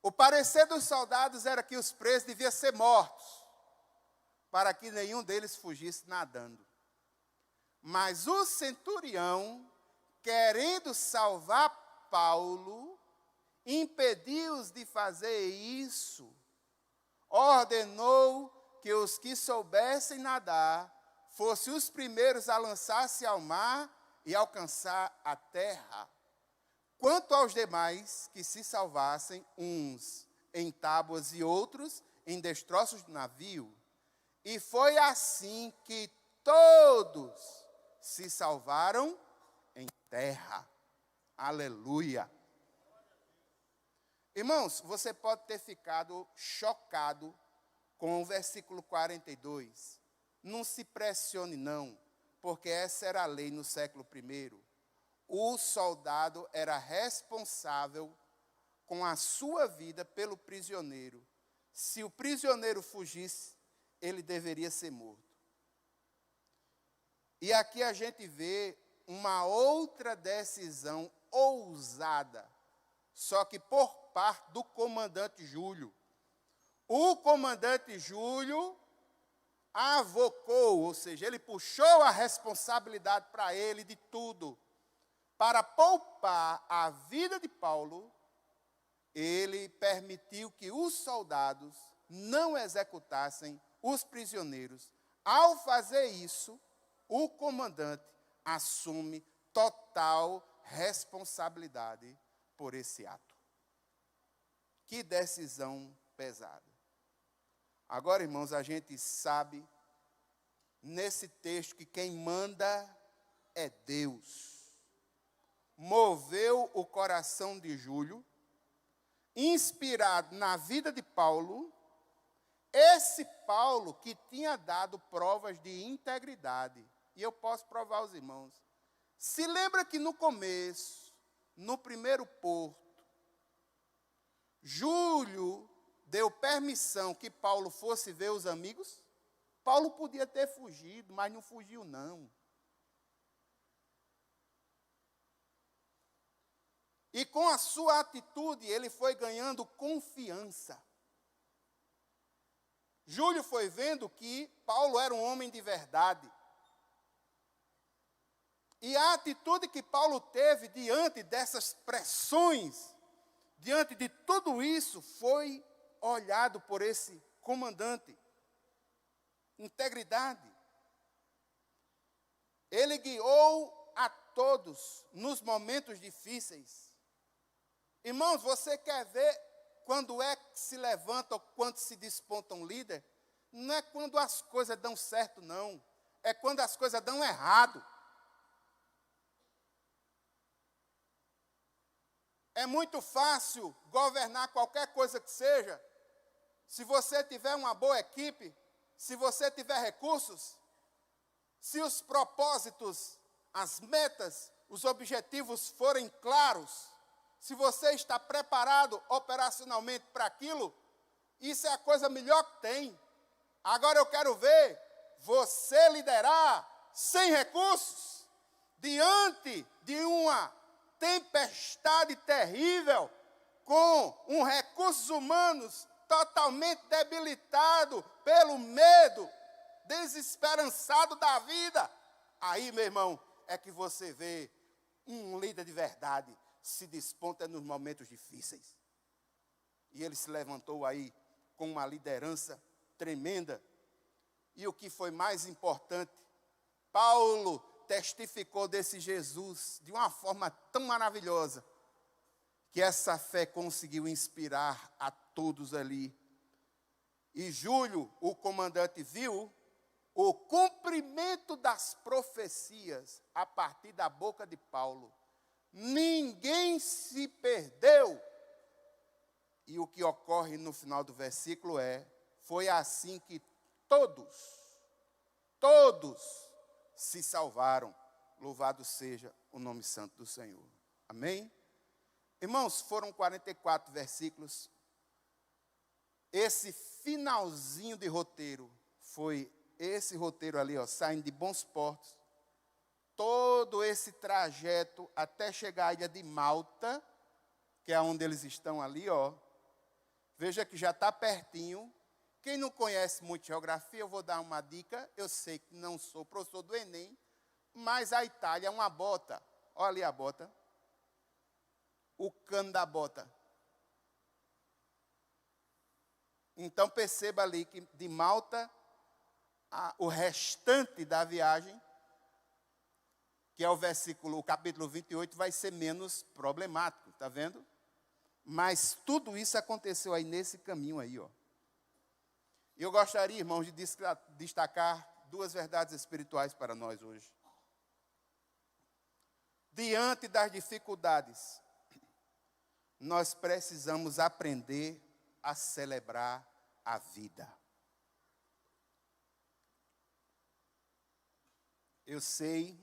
O parecer dos soldados era que os presos deviam ser mortos, para que nenhum deles fugisse nadando. Mas o centurião, querendo salvar Paulo, impediu-os de fazer isso. Ordenou que os que soubessem nadar fossem os primeiros a lançar-se ao mar e alcançar a terra. Quanto aos demais, que se salvassem, uns em tábuas e outros em destroços do navio. E foi assim que todos se salvaram em terra. Aleluia. Irmãos, você pode ter ficado chocado com o versículo 42. Não se pressione não, porque essa era a lei no século I. O soldado era responsável com a sua vida pelo prisioneiro. Se o prisioneiro fugisse, ele deveria ser morto. E aqui a gente vê uma outra decisão ousada, só que por parte do comandante Júlio. O comandante Júlio avocou, ou seja, ele puxou a responsabilidade para ele de tudo. Para poupar a vida de Paulo, ele permitiu que os soldados não executassem os prisioneiros. Ao fazer isso, o comandante assume total responsabilidade por esse ato. Que decisão pesada. Agora, irmãos, a gente sabe nesse texto que quem manda é Deus. Moveu o coração de Júlio, inspirado na vida de Paulo, esse Paulo que tinha dado provas de integridade. E eu posso provar aos irmãos. Se lembra que no começo, no primeiro porto, Júlio deu permissão que Paulo fosse ver os amigos? Paulo podia ter fugido, mas não fugiu não. E com a sua atitude, ele foi ganhando confiança. Júlio foi vendo que Paulo era um homem de verdade. E a atitude que Paulo teve diante dessas pressões, diante de tudo isso, foi olhado por esse comandante. Integridade. Ele guiou a todos nos momentos difíceis. Irmãos, você quer ver quando é que se levanta ou quando se desponta um líder? Não é quando as coisas dão certo, não. É quando as coisas dão errado. É muito fácil governar qualquer coisa que seja, se você tiver uma boa equipe, se você tiver recursos, se os propósitos, as metas, os objetivos forem claros, se você está preparado operacionalmente para aquilo, isso é a coisa melhor que tem. Agora eu quero ver você liderar sem recursos, diante de uma tempestade terrível, com recursos humanos totalmente debilitado pelo medo, desesperançado da vida. Aí, meu irmão, é que você vê Um líder de verdade se desponta nos momentos difíceis. E ele se levantou aí com uma liderança tremenda. E o que foi mais importante, Paulo testificou desse Jesus de uma forma tão maravilhosa, que essa fé conseguiu inspirar a todos ali. E Júlio, o comandante, viu o cumprimento das profecias a partir da boca de Paulo. Ninguém se perdeu. E o que ocorre no final do versículo foi assim que todos se salvaram. Louvado seja o nome santo do Senhor. Amém? Irmãos, foram 44 versículos. Esse finalzinho de roteiro foi esse roteiro ali, ó, saindo de Bons Portos. Todo esse trajeto até chegar à ilha de Malta, que é onde eles estão ali, ó. Veja que já está pertinho. Quem não conhece muito geografia, eu vou dar uma dica. Eu sei que não sou professor do Enem, mas a Itália é uma bota. Olha ali a bota. O cano da bota. Então perceba ali que de Malta, o restante da viagem, que é o capítulo 28, vai ser menos problemático, está vendo? Mas tudo isso aconteceu aí nesse caminho aí, ó. Eu gostaria, irmãos, de destacar 2 verdades espirituais para nós hoje. Diante das dificuldades, nós precisamos aprender a celebrar a vida. Eu sei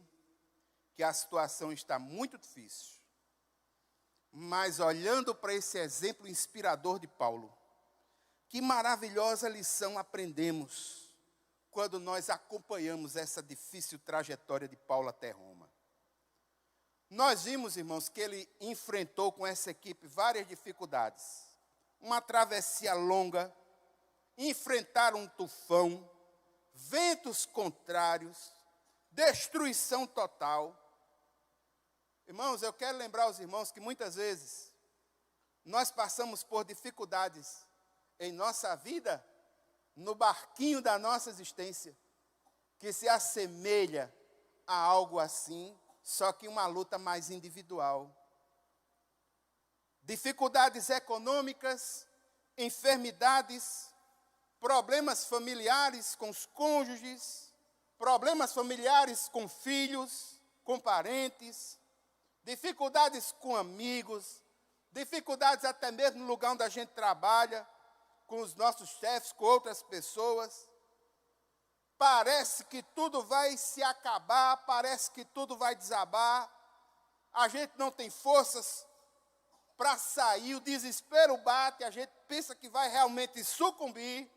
que a situação está muito difícil, mas olhando para esse exemplo inspirador de Paulo, que maravilhosa lição aprendemos quando nós acompanhamos essa difícil trajetória de Paulo até Roma. Nós vimos, irmãos, que ele enfrentou com essa equipe várias dificuldades. Uma travessia longa, enfrentar um tufão, ventos contrários, destruição total. Irmãos, eu quero lembrar aos irmãos que muitas vezes nós passamos por dificuldades em nossa vida, no barquinho da nossa existência, que se assemelha a algo assim, só que uma luta mais individual. Dificuldades econômicas, enfermidades, problemas familiares com os cônjuges, problemas familiares com filhos, com parentes, dificuldades com amigos, dificuldades até mesmo no lugar onde a gente trabalha, com os nossos chefes, com outras pessoas. Parece que tudo vai se acabar, parece que tudo vai desabar, a gente não tem forças para sair, o desespero bate, a gente pensa que vai realmente sucumbir,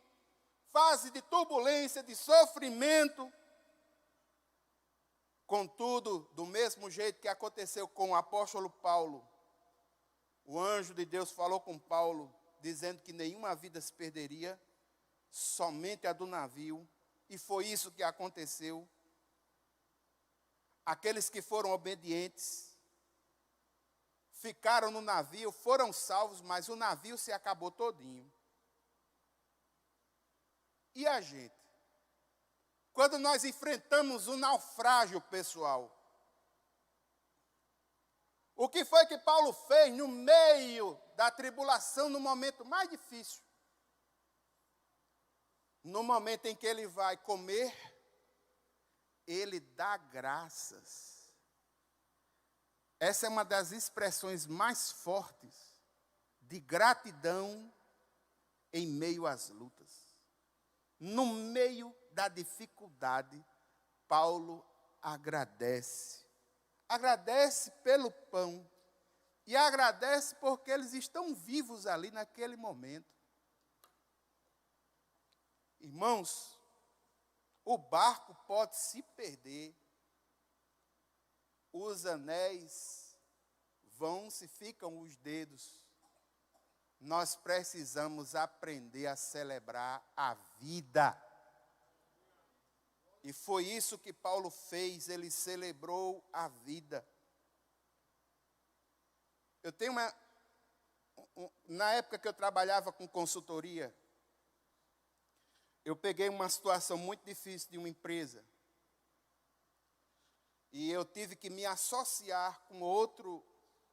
fase de turbulência, de sofrimento. Contudo, do mesmo jeito que aconteceu com o apóstolo Paulo, o anjo de Deus falou com Paulo, dizendo que nenhuma vida se perderia, somente a do navio, e foi isso que aconteceu. Aqueles que foram obedientes, ficaram no navio, foram salvos, mas o navio se acabou todinho. E a gente? Quando nós enfrentamos um naufrágio pessoal, o que foi que Paulo fez no meio da tribulação, no momento mais difícil? No momento em que ele vai comer, ele dá graças. Essa é uma das expressões mais fortes de gratidão em meio às lutas. No meio da dificuldade, Paulo agradece. Agradece pelo pão. E agradece porque eles estão vivos ali naquele momento. Irmãos, o barco pode se perder. Os anéis vão se ficam os dedos. Nós precisamos aprender a celebrar a vida. E foi isso que Paulo fez, ele celebrou a vida. Eu tenho na época que eu trabalhava com consultoria, eu peguei uma situação muito difícil de uma empresa. E eu tive que me associar com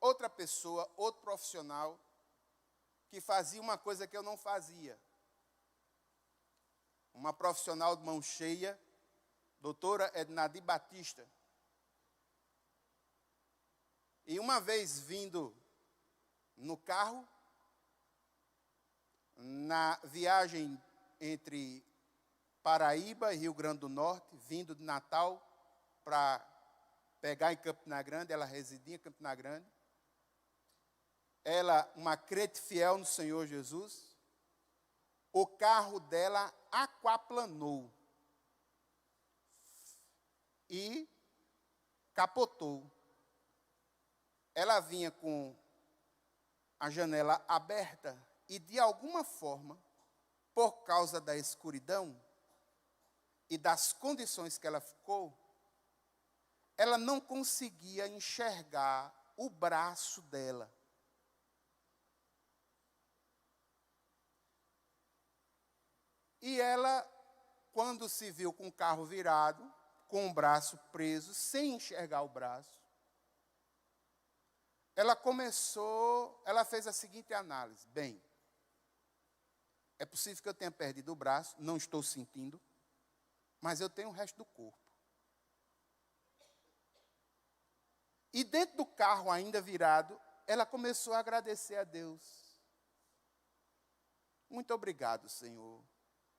outra pessoa, outro profissional, que fazia uma coisa que eu não fazia. Uma profissional de mão cheia, doutora Ednadir Batista. E uma vez vindo no carro, na viagem entre Paraíba e Rio Grande do Norte, vindo de Natal para pegar em Campina Grande, ela residia em Campina Grande. Ela, uma crente fiel no Senhor Jesus, o carro dela aquaplanou e capotou. Ela vinha com a janela aberta e, de alguma forma, por causa da escuridão e das condições que ela ficou, ela não conseguia enxergar o braço dela. E ela, quando se viu com o carro virado, com o braço preso, sem enxergar o braço, ela fez a seguinte análise: bem, é possível que eu tenha perdido o braço, não estou sentindo, mas eu tenho o resto do corpo. E dentro do carro, ainda virado, ela começou a agradecer a Deus. Muito obrigado, Senhor.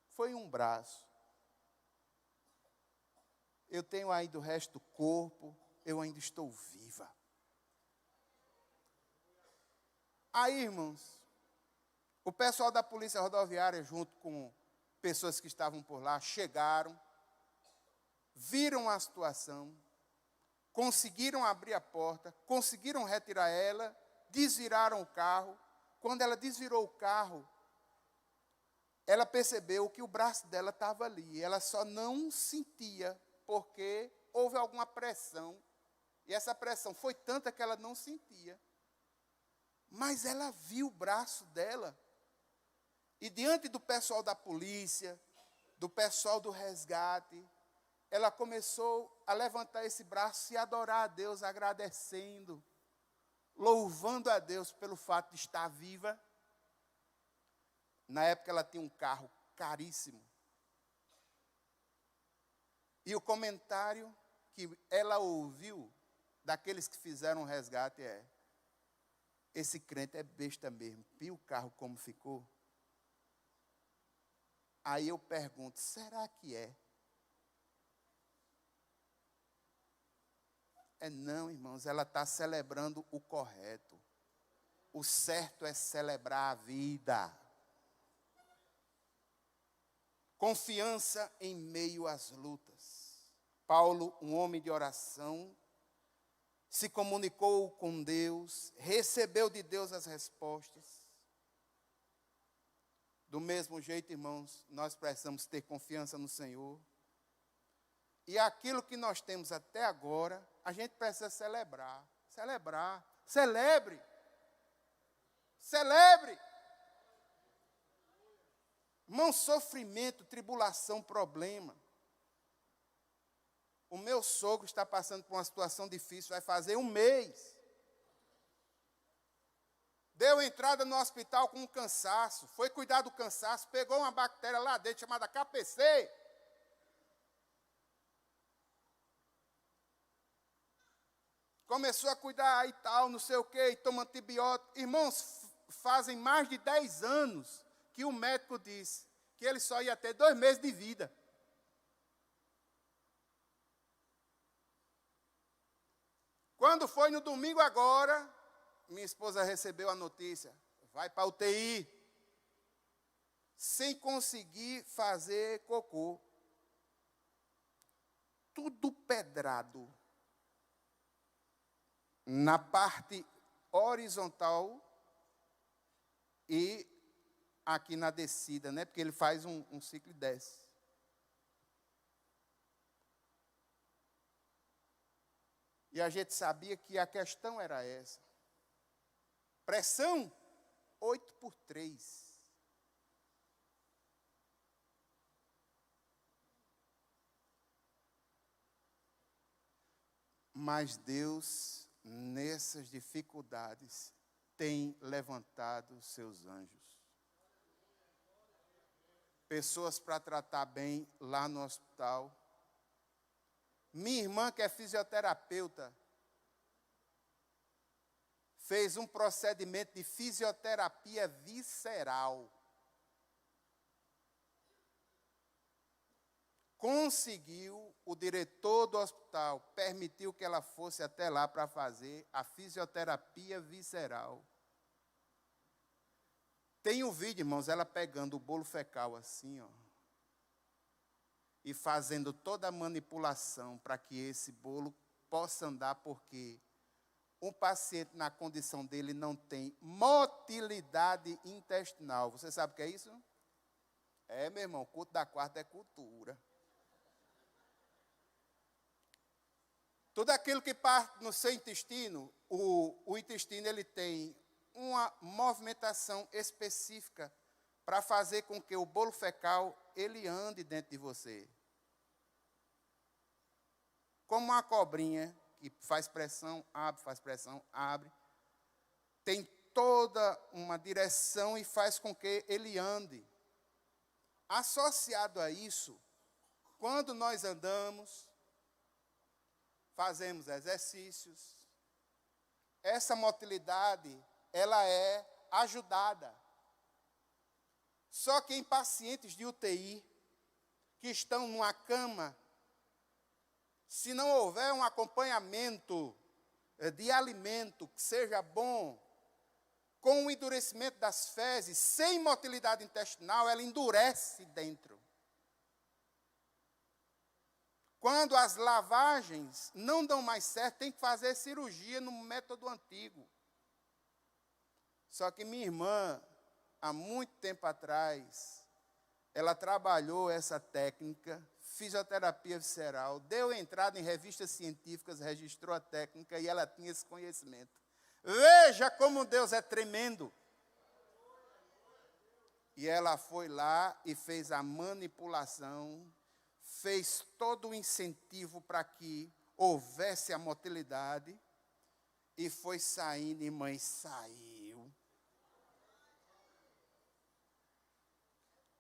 Foi um braço. Eu tenho ainda o resto do corpo, eu ainda estou viva. Aí, irmãos, o pessoal da Polícia Rodoviária, junto com pessoas que estavam por lá, chegaram, viram a situação, conseguiram abrir a porta, conseguiram retirar ela, desviraram o carro. Quando ela desvirou o carro, ela percebeu que o braço dela estava ali. Ela só não sentia, porque houve alguma pressão. E essa pressão foi tanta que ela não sentia. Mas ela viu o braço dela. E diante do pessoal da polícia, do pessoal do resgate, ela começou a levantar esse braço e adorar a Deus, agradecendo, louvando a Deus pelo fato de estar viva. Na época ela tinha um carro caríssimo. E o comentário que ela ouviu daqueles que fizeram o resgate é: esse crente é besta mesmo, viu o carro como ficou? Aí eu pergunto, será que é? É não, irmãos, ela está celebrando o correto. O certo é celebrar a vida. Confiança em meio às lutas. Paulo, um homem de oração, se comunicou com Deus, recebeu de Deus as respostas. Do mesmo jeito, irmãos, nós precisamos ter confiança no Senhor. E aquilo que nós temos até agora, a gente precisa celebrar. Celebrar. Celebre. Celebre. Irmão, sofrimento, tribulação, problema. O meu sogro está passando por uma situação difícil, vai fazer um mês. Deu entrada no hospital com um cansaço, foi cuidar do cansaço, pegou uma bactéria lá dentro chamada KPC. Começou a cuidar e tal, não sei o quê, e toma antibiótico. Irmãos, fazem mais de 10 anos que o médico disse que ele só ia ter 2 meses de vida. Quando foi no domingo agora, minha esposa recebeu a notícia, vai para a UTI, sem conseguir fazer cocô. Tudo pedrado. Na parte horizontal e aqui na descida, né? Porque ele faz um ciclo e desce. E a gente sabia que a questão era essa. Pressão 8/3. Mas Deus, nessas dificuldades, tem levantado os seus anjos. Pessoas para tratar bem lá no hospital. Minha irmã, que é fisioterapeuta, fez um procedimento de fisioterapia visceral. Conseguiu, o diretor do hospital permitiu que ela fosse até lá para fazer a fisioterapia visceral. Tem um vídeo, irmãos, ela pegando o bolo fecal assim, ó, e fazendo toda a manipulação para que esse bolo possa andar, porque um paciente na condição dele não tem motilidade intestinal. Você sabe o que é isso? É, meu irmão, o culto da quarta é cultura. Tudo aquilo que parte no seu intestino, o intestino ele tem uma movimentação específica para fazer com que o bolo fecal ele ande dentro de você. Como uma cobrinha que faz pressão, abre. Tem toda uma direção e faz com que ele ande. Associado a isso, quando nós andamos, fazemos exercícios, essa motilidade, ela é ajudada. Só que em pacientes de UTI, que estão numa cama, se não houver um acompanhamento de alimento que seja bom, com o endurecimento das fezes, sem motilidade intestinal, ela endurece dentro. Quando as lavagens não dão mais certo, tem que fazer cirurgia no método antigo. Só que minha irmã, há muito tempo atrás, ela trabalhou essa técnica, fisioterapia visceral, deu entrada em revistas científicas, registrou a técnica e ela tinha esse conhecimento. Veja como Deus é tremendo. E ela foi lá e fez a manipulação, fez todo o incentivo para que houvesse a motilidade e foi saindo, e mãe saiu.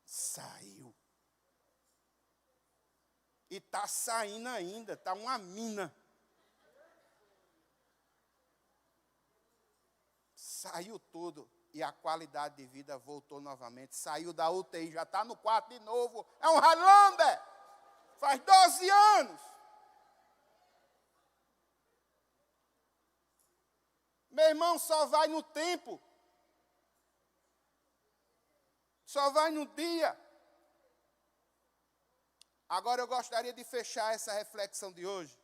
Saiu. E está saindo ainda, está uma mina. Saiu tudo e a qualidade de vida voltou novamente. Saiu da UTI, já está no quarto de novo. É um Highlander. Faz 12 anos. Meu irmão, só vai no tempo. Só vai no dia. Agora eu gostaria de fechar essa reflexão de hoje,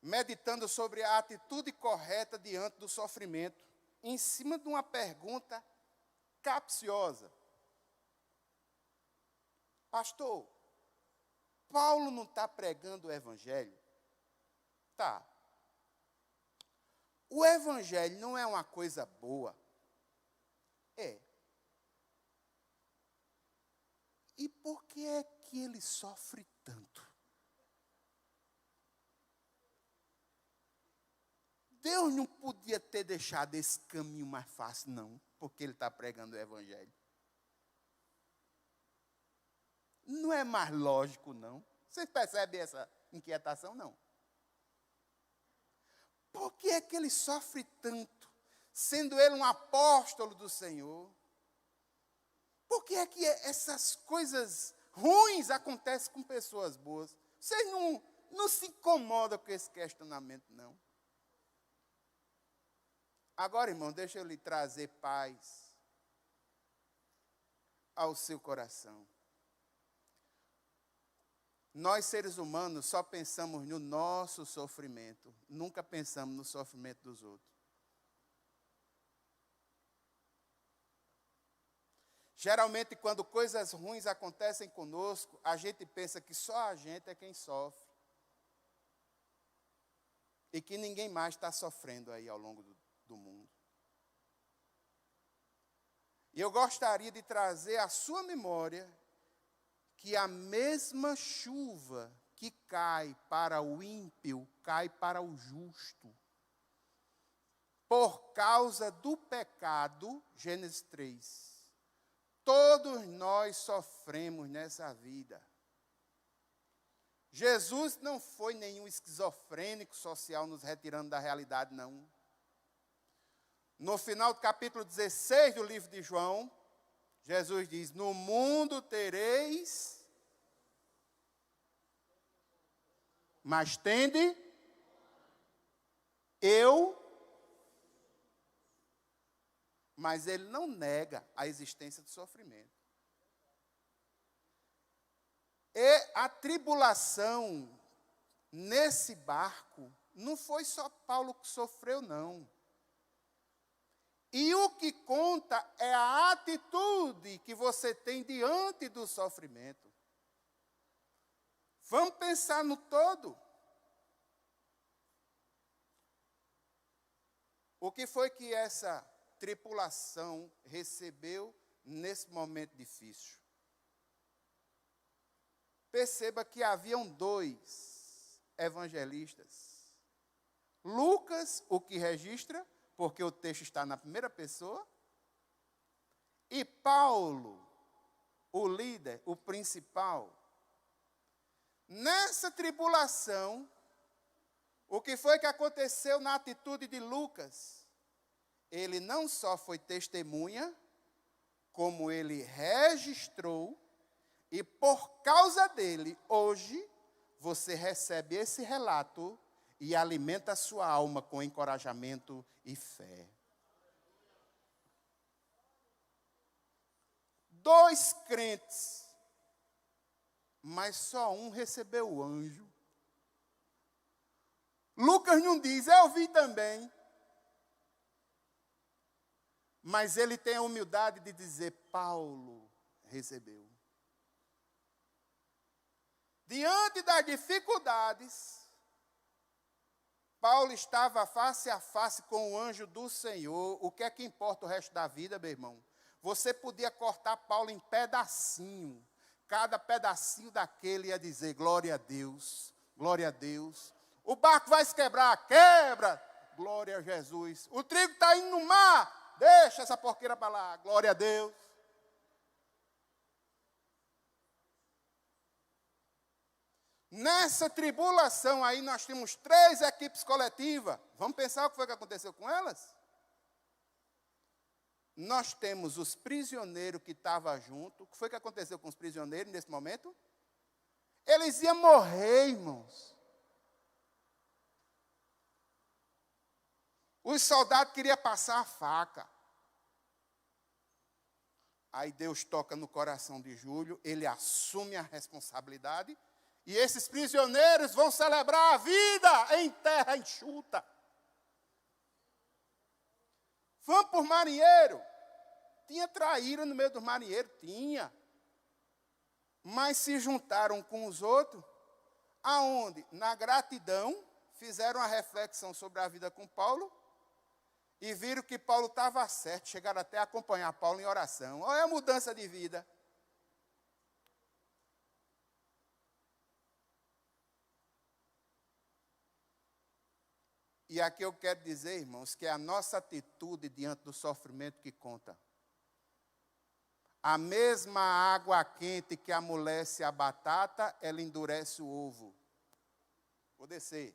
meditando sobre a atitude correta diante do sofrimento, em cima de uma pergunta capciosa. Pastor, Paulo não está pregando o evangelho? Tá. O evangelho não é uma coisa boa? É. E por que é que ele sofre tanto? Deus não podia ter deixado esse caminho mais fácil, não, porque ele está pregando o evangelho. Não é mais lógico, não. Vocês percebem essa inquietação, não? Por que é que ele sofre tanto, sendo ele um apóstolo do Senhor? Por que é que essas coisas ruins acontecem com pessoas boas? Vocês não se incomodam com esse questionamento, não? Agora, irmão, deixa eu lhe trazer paz ao seu coração. Nós, seres humanos, só pensamos no nosso sofrimento. Nunca pensamos no sofrimento dos outros. Geralmente, quando coisas ruins acontecem conosco, a gente pensa que só a gente é quem sofre. E que ninguém mais está sofrendo aí ao longo do mundo. E eu gostaria de trazer à sua memória que a mesma chuva que cai para o ímpio, cai para o justo. Por causa do pecado, Gênesis 3. Todos nós sofremos nessa vida. Jesus não foi nenhum esquizofrênico social nos retirando da realidade, não. No final do capítulo 16 do livro de João, Jesus diz: no mundo tereis, mas tende, mas ele não nega a existência do sofrimento. E a tribulação nesse barco, não foi só Paulo que sofreu, não. E o que conta é a atitude que você tem diante do sofrimento. Vamos pensar no todo. O que foi que essa tripulação recebeu nesse momento difícil? Perceba que haviam 2 evangelistas. Lucas, o que registra, porque o texto está na primeira pessoa, e Paulo, o líder, o principal. Nessa tribulação, o que foi que aconteceu na atitude de Lucas? Ele não só foi testemunha, como ele registrou, e por causa dele, hoje, você recebe esse relato e alimenta a sua alma com encorajamento e fé. 2 crentes, mas só um recebeu o anjo. Lucas não diz, eu vi também. Mas ele tem a humildade de dizer, Paulo recebeu. Diante das dificuldades, Paulo estava face a face com o anjo do Senhor. O que é que importa o resto da vida, meu irmão? Você podia cortar Paulo em pedacinho. Cada pedacinho daquele ia dizer, glória a Deus, glória a Deus. O barco vai se quebrar, quebra, glória a Jesus. O trigo está indo no mar, deixa essa porqueira para lá, glória a Deus. Nessa tribulação aí nós temos 3 equipes coletivas. Vamos pensar o que foi que aconteceu com elas? Nós temos os prisioneiros que estavam juntos. O que foi que aconteceu com os prisioneiros nesse momento? Eles iam morrer, irmãos. Os soldados queriam passar a faca. Aí Deus toca no coração de Júlio, ele assume a responsabilidade. E esses prisioneiros vão celebrar a vida em terra enxuta. Vamos por marinheiro. Tinha traíra no meio dos marinheiros? Tinha. Mas se juntaram com os outros, aonde? Na gratidão, fizeram a reflexão sobre a vida com Paulo, e viram que Paulo estava certo, chegaram até a acompanhar Paulo em oração. Olha a mudança de vida. E aqui eu quero dizer, irmãos, que é a nossa atitude diante do sofrimento que conta. A mesma água quente que amolece a batata, ela endurece o ovo. Vou descer.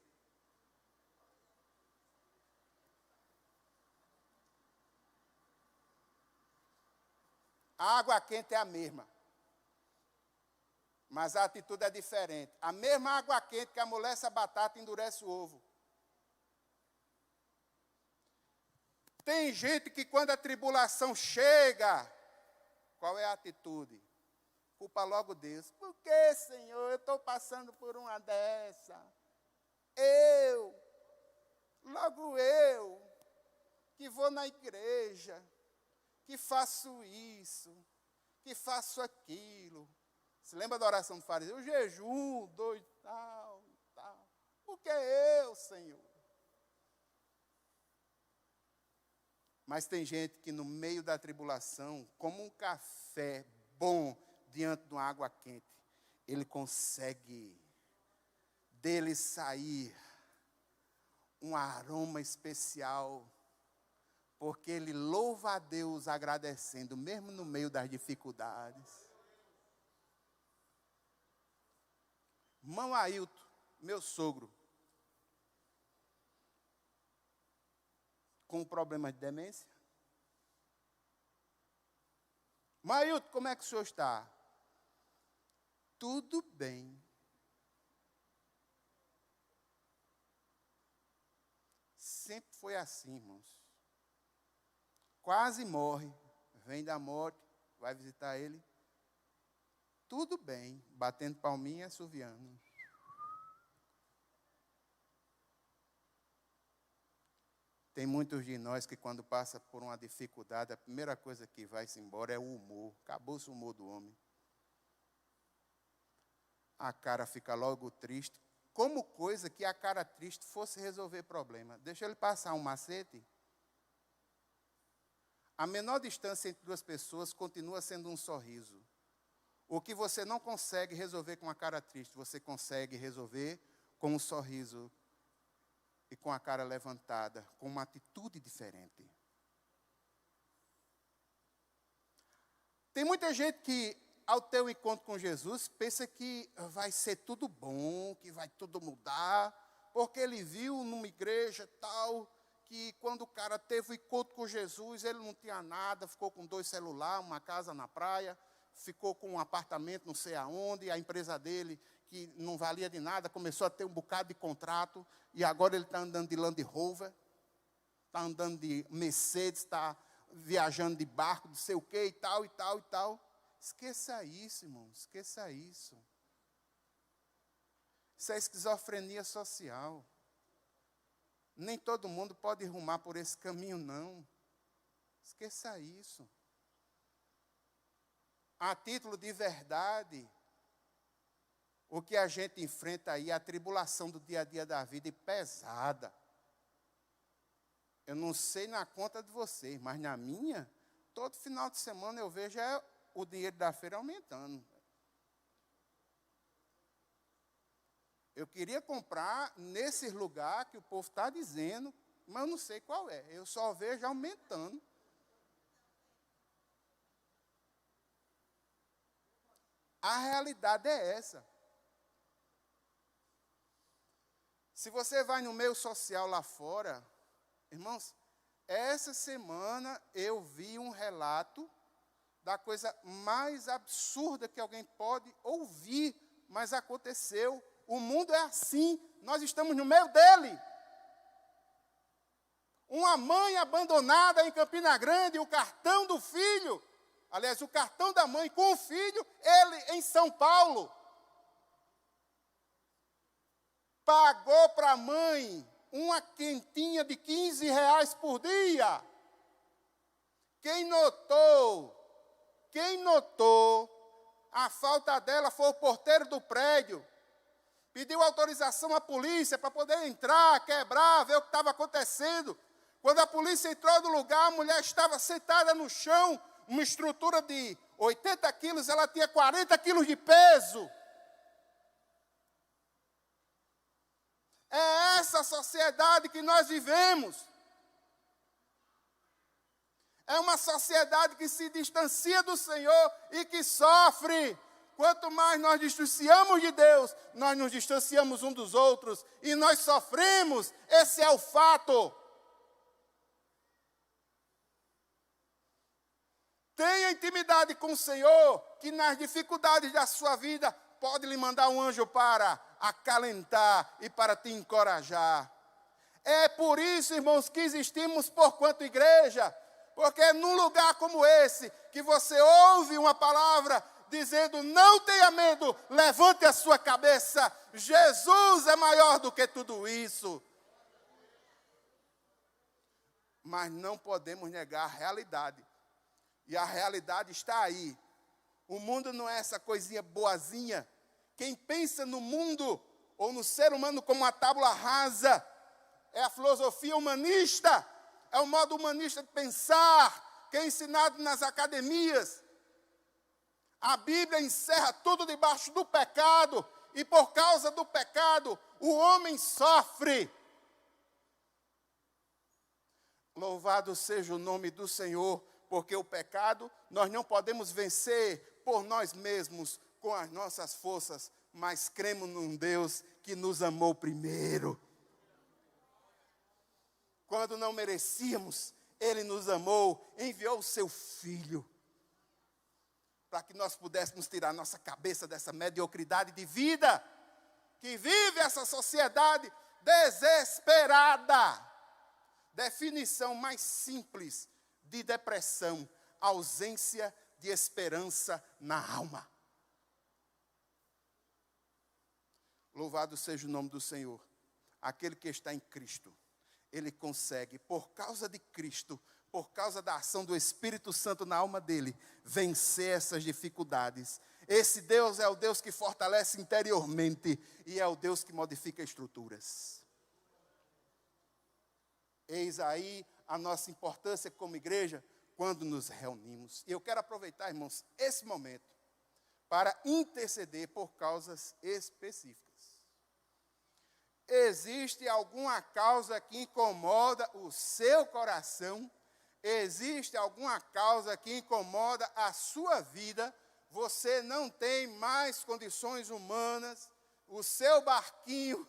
A água quente é a mesma. Mas a atitude é diferente. A mesma água quente que amolece a batata, endurece o ovo. Tem gente que quando a tribulação chega, qual é a atitude? Culpa logo Deus. Por que, Senhor, eu estou passando por uma dessa? Logo eu, que vou na igreja, que faço isso, que faço aquilo. Se lembra da oração do fariseu? O jejum, doido, tal. Por que eu, Senhor? Mas tem gente que no meio da tribulação, como um café bom diante de uma água quente, ele consegue dele sair um aroma especial, porque ele louva a Deus agradecendo, mesmo no meio das dificuldades. Irmão Ailton, meu sogro, com problema de demência. Mailton, como é que o senhor está? Tudo bem. Sempre foi assim, irmãos. Quase morre, vem da morte, vai visitar ele. Tudo bem, batendo palminha, assoviando. Tem muitos de nós que quando passa por uma dificuldade, a primeira coisa que vai-se embora é o humor. Acabou-se o humor do homem. A cara fica logo triste. Como coisa que a cara triste fosse resolver problema. Deixa ele passar um macete. A menor distância entre duas pessoas continua sendo um sorriso. O que você não consegue resolver com a cara triste, você consegue resolver com um sorriso e com a cara levantada, com uma atitude diferente. Tem muita gente que, ao ter um encontro com Jesus, pensa que vai ser tudo bom, que vai tudo mudar, porque ele viu numa igreja tal, que quando o cara teve o encontro com Jesus, ele não tinha nada, ficou com 2 celulares, uma casa na praia, ficou com um apartamento não sei aonde, a empresa dele, que não valia de nada, começou a ter um bocado de contrato, e agora ele está andando de Land Rover, está andando de Mercedes, está viajando de barco, não sei o quê, e tal, e tal, e tal. Esqueça isso, irmão, esqueça isso. Isso é esquizofrenia social. Nem todo mundo pode rumar por esse caminho, não. Esqueça isso. A título de verdade, o que a gente enfrenta aí, a tribulação do dia a dia da vida é pesada. Eu não sei na conta de vocês, mas na minha, todo final de semana eu vejo o dinheiro da feira aumentando. Eu queria comprar nesse lugar que o povo está dizendo, mas eu não sei qual é. Eu só vejo aumentando. A realidade é essa. Se você vai no meio social lá fora, irmãos, essa semana eu vi um relato da coisa mais absurda que alguém pode ouvir, mas aconteceu. O mundo é assim, nós estamos no meio dele. Uma mãe abandonada em Campina Grande, o cartão do filho, aliás, o cartão da mãe com o filho, ele em São Paulo. Pagou para a mãe uma quentinha de R$ 15 por dia. Quem notou a falta dela foi o porteiro do prédio. Pediu autorização à polícia para poder entrar, quebrar, ver o que estava acontecendo. Quando a polícia entrou no lugar, a mulher estava sentada no chão, uma estrutura de 80 quilos, ela tinha 40 quilos de peso. É essa sociedade que nós vivemos. É uma sociedade que se distancia do Senhor e que sofre. Quanto mais nós distanciamos de Deus, nós nos distanciamos uns dos outros e nós sofremos. Esse é o fato. Tenha intimidade com o Senhor, que nas dificuldades da sua vida pode lhe mandar um anjo para acalentar e para te encorajar. É por isso, irmãos, que existimos por quanto igreja, porque é num lugar como esse que você ouve uma palavra dizendo: não tenha medo, levante a sua cabeça, Jesus é maior do que tudo isso. Mas não podemos negar a realidade, e a realidade está aí. O mundo não é essa coisinha boazinha. Quem pensa no mundo ou no ser humano como uma tábua rasa é a filosofia humanista. é o modo humanista de pensar, que é ensinado nas academias. A Bíblia encerra tudo debaixo do pecado, e por causa do pecado, o homem sofre. Louvado seja o nome do Senhor, porque o pecado nós não podemos vencer por nós mesmos, com as nossas forças, mas cremos num Deus que nos amou primeiro. Quando não merecíamos, Ele nos amou, enviou o seu Filho, para que nós pudéssemos tirar nossa cabeça dessa mediocridade de vida, que vive essa sociedade desesperada. Definição mais simples de depressão: ausência de esperança na alma. Louvado seja o nome do Senhor. Aquele que está em Cristo, ele consegue, por causa de Cristo, por causa da ação do Espírito Santo na alma dele, vencer essas dificuldades. Esse Deus é o Deus que fortalece interiormente e é o Deus que modifica estruturas. Eis aí a nossa importância como igreja quando nos reunimos. E eu quero aproveitar, irmãos, esse momento para interceder por causas específicas. Existe alguma causa que incomoda o seu coração? Existe alguma causa que incomoda a sua vida? Você não tem mais condições humanas, o seu barquinho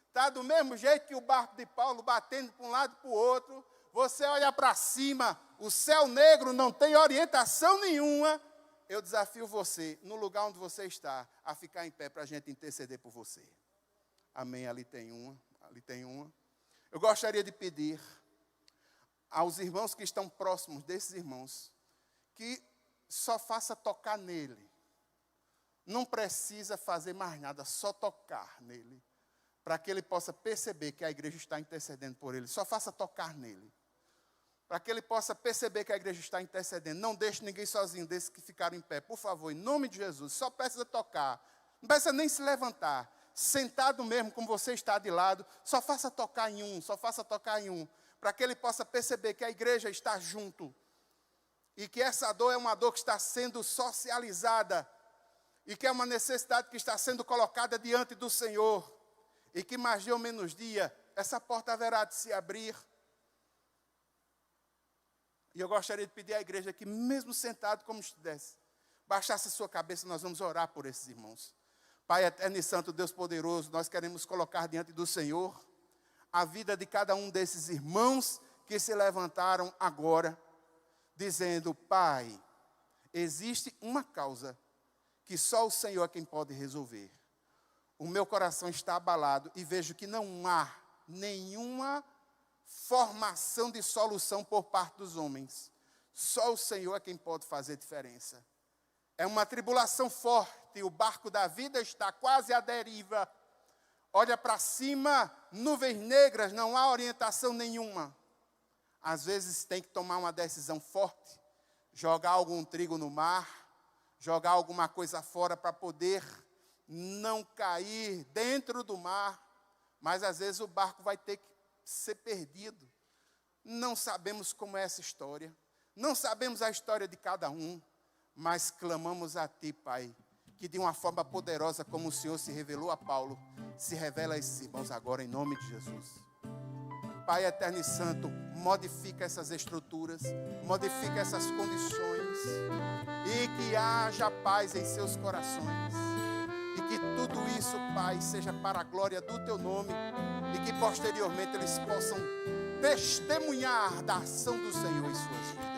está do mesmo jeito que o barco de Paulo, batendo para um lado e para o outro. Você olha para cima, o céu negro não tem orientação nenhuma. Eu desafio você, no lugar onde você está, a ficar em pé para a gente interceder por você. Amém, ali tem uma. Eu gostaria de pedir aos irmãos que estão próximos desses irmãos, que só faça tocar nele. Não precisa fazer mais nada, só tocar nele, para que ele possa perceber que a igreja está intercedendo por ele. Só faça tocar nele, para que ele possa perceber que a igreja está intercedendo. Não deixe ninguém sozinho desses que ficaram em pé, por favor, em nome de Jesus. Só precisa tocar, não precisa nem se levantar. Sentado mesmo, como você está de lado, só faça tocar em um, para que ele possa perceber que a igreja está junto, e que essa dor é uma dor que está sendo socializada, e que é uma necessidade que está sendo colocada diante do Senhor, e que mais dia ou menos dia, essa porta haverá de se abrir. E eu gostaria de pedir à igreja que, mesmo sentado como estivesse, baixasse a sua cabeça. Nós vamos orar por esses irmãos. Pai eterno e santo, Deus poderoso, nós queremos colocar diante do Senhor a vida de cada um desses irmãos que se levantaram agora, dizendo: Pai, existe uma causa que só o Senhor é quem pode resolver. O meu coração está abalado e vejo que não há nenhuma formação de solução por parte dos homens. Só o Senhor é quem pode fazer diferença. É uma tribulação forte, o barco da vida está quase à deriva. Olha para cima, nuvens negras, não há orientação nenhuma. Às vezes tem que tomar uma decisão forte, jogar algum trigo no mar, jogar alguma coisa fora para poder não cair dentro do mar, mas às vezes o barco vai ter que ser perdido. Não sabemos como é essa história, não sabemos a história de cada um, mas clamamos a Ti, Pai, que de uma forma poderosa, como o Senhor se revelou a Paulo, se revela a esses irmãos agora, em nome de Jesus. Pai eterno e santo, modifica essas estruturas, modifica essas condições, e que haja paz em seus corações, e que tudo isso, Pai, seja para a glória do Teu nome, e que posteriormente eles possam testemunhar da ação do Senhor em suas vidas.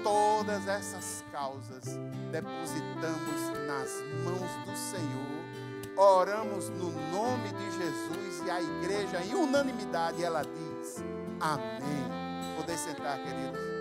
Todas essas causas depositamos nas mãos do Senhor, oramos no nome de Jesus, e a igreja em unanimidade ela diz: amém. Podem sentar, queridos.